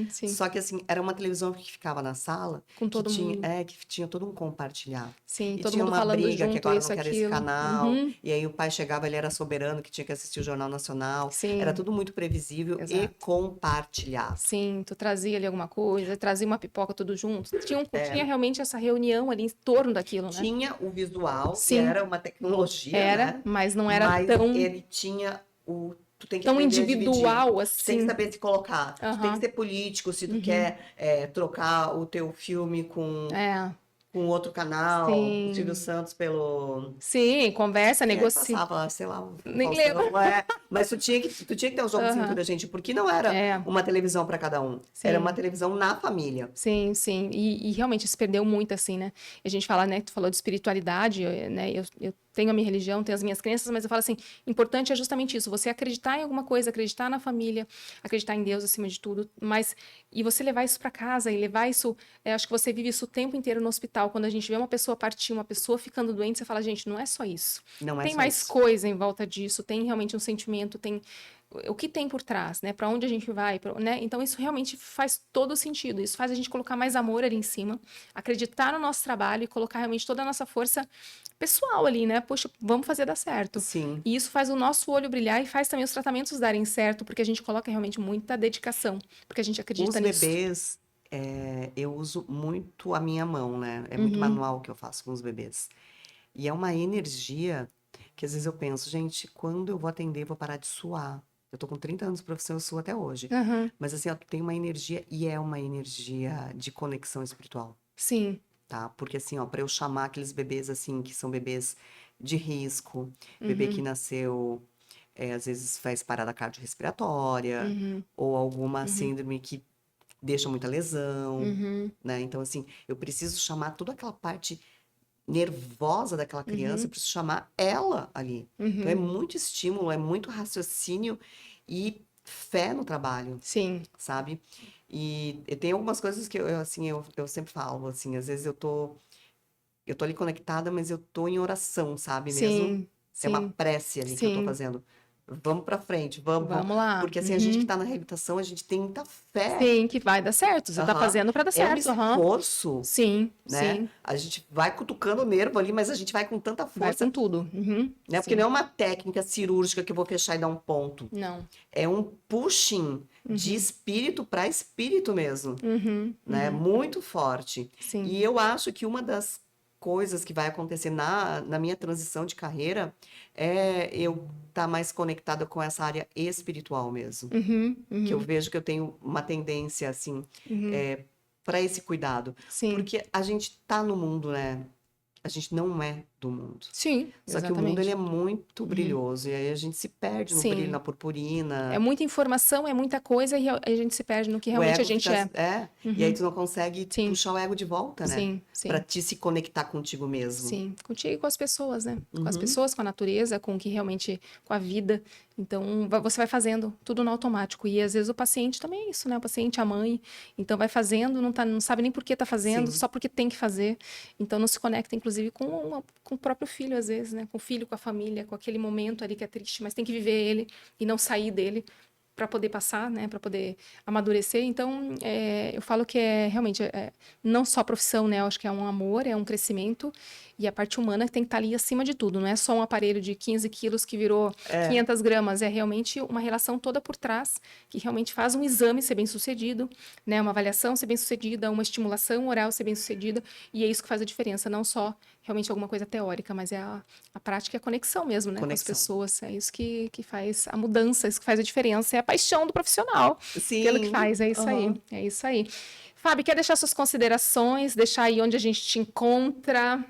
sim. Só que assim, era uma televisão que ficava na sala, Com todo mundo. que tinha todo um compartilhar. Sim, E todo tinha mundo uma falando briga que junto, agora não isso, quero esse aquilo. canal, Uhum. e aí o pai chegava, ele era soberano, que tinha que assistir o Jornal Nacional. Era Sim, tudo muito previsível e exato. compartilhado. Sim, tu trazia ali alguma coisa, trazia uma pipoca tudo junto. Tinha É, realmente essa reunião ali em torno daquilo, né? tinha o visual, que Sim, era uma tecnologia, era, né? mas não era Mas tão, ele tinha o. Tu tem que tão aprender a dividir. individual Tu tem que assim. saber se colocar. Tu tem que Aham. ser político se tu Uhum. quer trocar o teu filme com É. com outro canal, o Silvio Sim. Santos pelo... Sim, conversa, E aí negocia. passava, sei lá, o Nem lembro. Faustão, mas tu tinha que ter um jogo de Aham. cintura, gente, porque não era É, uma televisão para cada um, era uma sim. televisão na família. Sim, sim. E realmente se perdeu muito, assim, né? E a gente fala, né? Tu falou de espiritualidade, né? Eu tenho a minha religião, tenho as minhas crenças, mas eu falo assim, importante é justamente isso, você acreditar em alguma coisa, acreditar na família, acreditar em Deus acima de tudo, mas e você levar isso para casa e levar isso, acho que você vive isso o tempo inteiro no hospital, quando a gente vê uma pessoa partir, uma pessoa ficando doente, você fala, gente, não é só isso. Não é Tem só mais isso. coisa em volta disso, tem realmente um sentimento, tem o que tem por trás, né? Para onde a gente vai, né? Então isso realmente faz todo sentido. Isso faz a gente colocar mais amor ali em cima, acreditar no nosso trabalho e colocar realmente toda a nossa força pessoal ali, né? Poxa, vamos fazer dar certo. Sim. E isso faz o nosso olho brilhar e faz também os tratamentos darem certo, porque a gente coloca realmente muita dedicação, porque a gente acredita Os nisso. bebês, eu uso muito a minha mão, né? É muito Uhum, manual que eu faço com os bebês. E é uma energia que às vezes eu penso, gente, quando eu vou atender, eu vou parar de suar. Eu tô com 30 anos de profissão, eu suo até hoje. aham, Mas assim, ó, tem uma energia, e é uma energia de conexão espiritual, sim, tá? Porque assim, ó, para eu chamar aqueles bebês assim, que são bebês de risco, bebê que uhum, nasceu, às vezes faz parada cardiorrespiratória, uhum, ou alguma uhum, síndrome que deixa muita lesão, uhum, né? Então, assim, eu preciso chamar toda aquela parte nervosa daquela criança, eu uhum, preciso chamar ela ali. Então, é uhum, muito estímulo, é muito raciocínio e fé no trabalho, sim, sabe? E tem algumas coisas que assim, eu sempre falo, assim, às vezes eu tô ali conectada, mas eu tô em oração, sabe mesmo? sim, É uma sim, prece ali que eu tô sim. fazendo. Vamos pra frente, vamos, vamos. Vamos lá. Porque assim, a gente que Uhum. tá na reabilitação, a gente tem muita fé. Sim, que vai dar certo. Você tá Aham. fazendo para dar É um certo. Aham. esforço, Sim, né? sim. A gente vai cutucando o nervo ali, mas a gente vai com tanta Vai com força, tudo. Uhum. né? Porque não Sim. é uma técnica cirúrgica que eu vou fechar e dar um ponto. Não. É um pushing de Uhum. espírito para espírito mesmo, Uhum. né? Uhum. Muito forte. Sim. E eu acho que uma das coisas que vai acontecer na minha transição de carreira é eu estar mais conectada com essa área espiritual mesmo. Uhum. Que eu Uhum. vejo que eu tenho uma tendência, assim, Uhum. para esse cuidado. Sim. Porque a gente tá no mundo, né? A gente não é do mundo. Sim, Só que o mundo, ele é exatamente. muito Uhum. brilhoso. E aí a gente se perde no brilho, na Sim. É purpurina. muita informação, é muita coisa e a gente se perde no que O realmente a ego gente fica. é. E aí Uhum. tu não consegue Sim, puxar o ego de volta, né? sim, Pra sim. te se conectar contigo mesmo. Sim, contigo e com as pessoas, né? Com as Uhum. pessoas, com a natureza, com o que realmente, com a vida. Então, você vai fazendo tudo no automático. E às vezes o paciente também é isso, né? O paciente, a mãe. Então, vai fazendo, não sabe nem por que tá fazendo, Sim, só porque tem que fazer. Então, não se conecta, inclusive, com o próprio filho, às vezes, né? Com o filho, com a família, com aquele momento ali que é triste, mas tem que viver ele e não sair dele para poder passar, né? Para poder amadurecer. Então, eu falo que é realmente não só profissão, né? Eu acho que é um amor, é um crescimento. E a parte humana tem que estar ali acima de tudo. Não é só um aparelho de 15 quilos que virou é, 500 gramas. É realmente uma relação toda por trás que realmente faz um exame ser bem sucedido, né? Uma avaliação ser bem sucedida, uma estimulação oral ser bem sucedida. E é isso que faz a diferença. Não só realmente alguma coisa teórica, mas é a prática e a conexão mesmo, né? Com as conexão. pessoas. É isso que faz a mudança, isso que faz a diferença. É a paixão do profissional pelo que Sim, faz. É isso aí. aham. É isso aí. Fábio, quer deixar suas considerações, deixar aí onde a gente te encontra?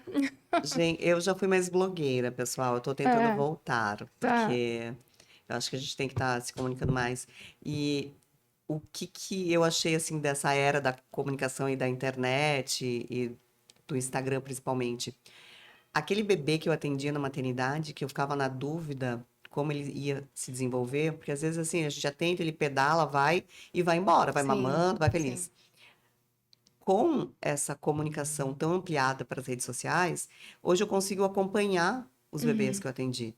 Gente, eu já fui mais blogueira, pessoal. Eu tô tentando É, voltar, tá. porque eu acho que a gente tem que estar se comunicando mais. E o que eu achei, assim, dessa era da comunicação e da internet e do Instagram, principalmente. Aquele bebê que eu atendia na maternidade, que eu ficava na dúvida como ele ia se desenvolver, porque às vezes, assim, a gente atende, ele pedala, vai e vai embora, vai Sim, mamando, vai sim. feliz. Com essa comunicação tão ampliada para as redes sociais, hoje eu consigo acompanhar os bebês Uhum. que eu atendi.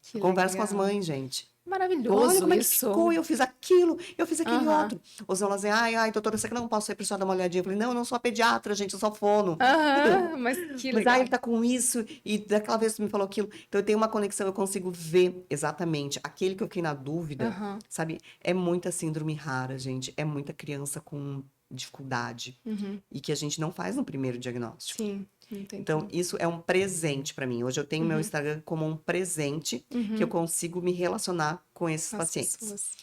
Que Eu converso com as legal. mães, gente. Olha Maravilhoso como é que ficou, isso. eu fiz aquilo, eu fiz aquele Aham. outro. Ou senão elas dizem, ai, doutora, você que não posso ir para dar uma olhadinha. Eu falei, não, eu não sou pediatra, gente, eu sou fono. Aham, mas que Mas, legal. ele tá com isso, e daquela vez tu me falou aquilo. Então, eu tenho uma conexão, eu consigo ver exatamente. Aquele que eu fiquei na dúvida, Aham. sabe? É muita síndrome rara, gente. É muita criança com dificuldade. Uhum. E que a gente não faz no primeiro diagnóstico. Sim, não tem Então, como. isso é um presente para mim. Hoje eu tenho meu Uhum. Instagram como um presente que eu Uhum. consigo me relacionar com esses Com as pacientes. pessoas.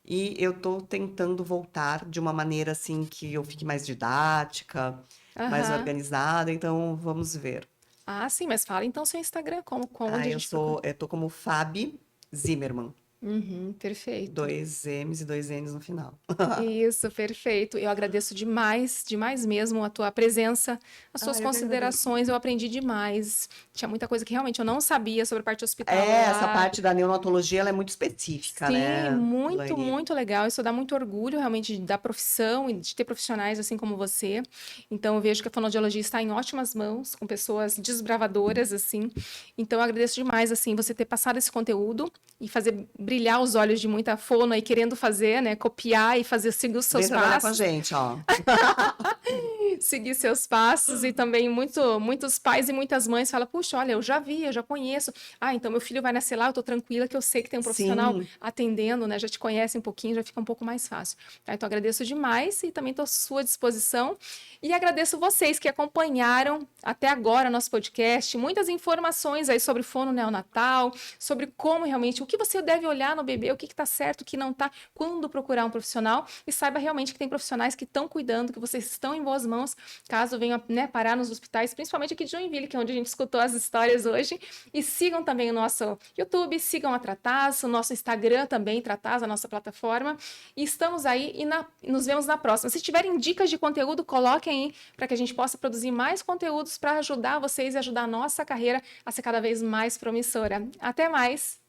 E eu tô tentando voltar de uma maneira assim que eu fique mais didática, mais Aham. organizada, então vamos ver. Ah, sim, mas fala então seu Instagram, onde Ah, a gente procura. eu tô como Fabi Zimmermann, Uhum, perfeito. dois M's e dois N's no final. Isso, perfeito. Eu agradeço demais, demais mesmo a tua presença, as suas Ah, eu que agradeço. considerações. Eu aprendi demais. Tinha muita coisa que realmente eu não sabia sobre a parte Essa hospitalar. parte da neonatologia, ela é muito específica, Sim, né, muito, Laine? muito legal. Isso dá muito orgulho realmente da profissão e de ter profissionais assim como você. Então, eu vejo que a fonoaudiologia está em ótimas mãos, com pessoas desbravadoras, assim. Então, eu agradeço demais, assim, você ter passado esse conteúdo e fazer brilhar os olhos de muita fono aí querendo fazer, né? Copiar e fazer seguir os Vem seus trabalhar com a passos. gente, ó. Seguir seus passos e também muitos pais e muitas mães falam, puxa, olha, eu já vi, eu já conheço. Ah, então meu filho vai nascer lá, eu tô tranquila que eu sei que tem um profissional Sim, atendendo, né? Já te conhece um pouquinho, já fica um pouco mais fácil. Tá? Então agradeço demais e também estou à sua disposição. E agradeço vocês que acompanharam até agora nosso podcast, muitas informações aí sobre fono neonatal, sobre como realmente, o que você deve olhar no bebê, o que está certo, o que não está, quando procurar um profissional, e saiba realmente que tem profissionais que estão cuidando, que vocês estão em boas mãos, caso venham, né, parar nos hospitais, principalmente aqui de Joinville, que é onde a gente escutou as histórias hoje. E sigam também o nosso YouTube, sigam a Trataz, o nosso Instagram também, Trataz, a nossa plataforma. E estamos aí e nos vemos na próxima. Se tiverem dicas de conteúdo, coloquem aí para que a gente possa produzir mais conteúdos para ajudar vocês e ajudar a nossa carreira a ser cada vez mais promissora. Até mais!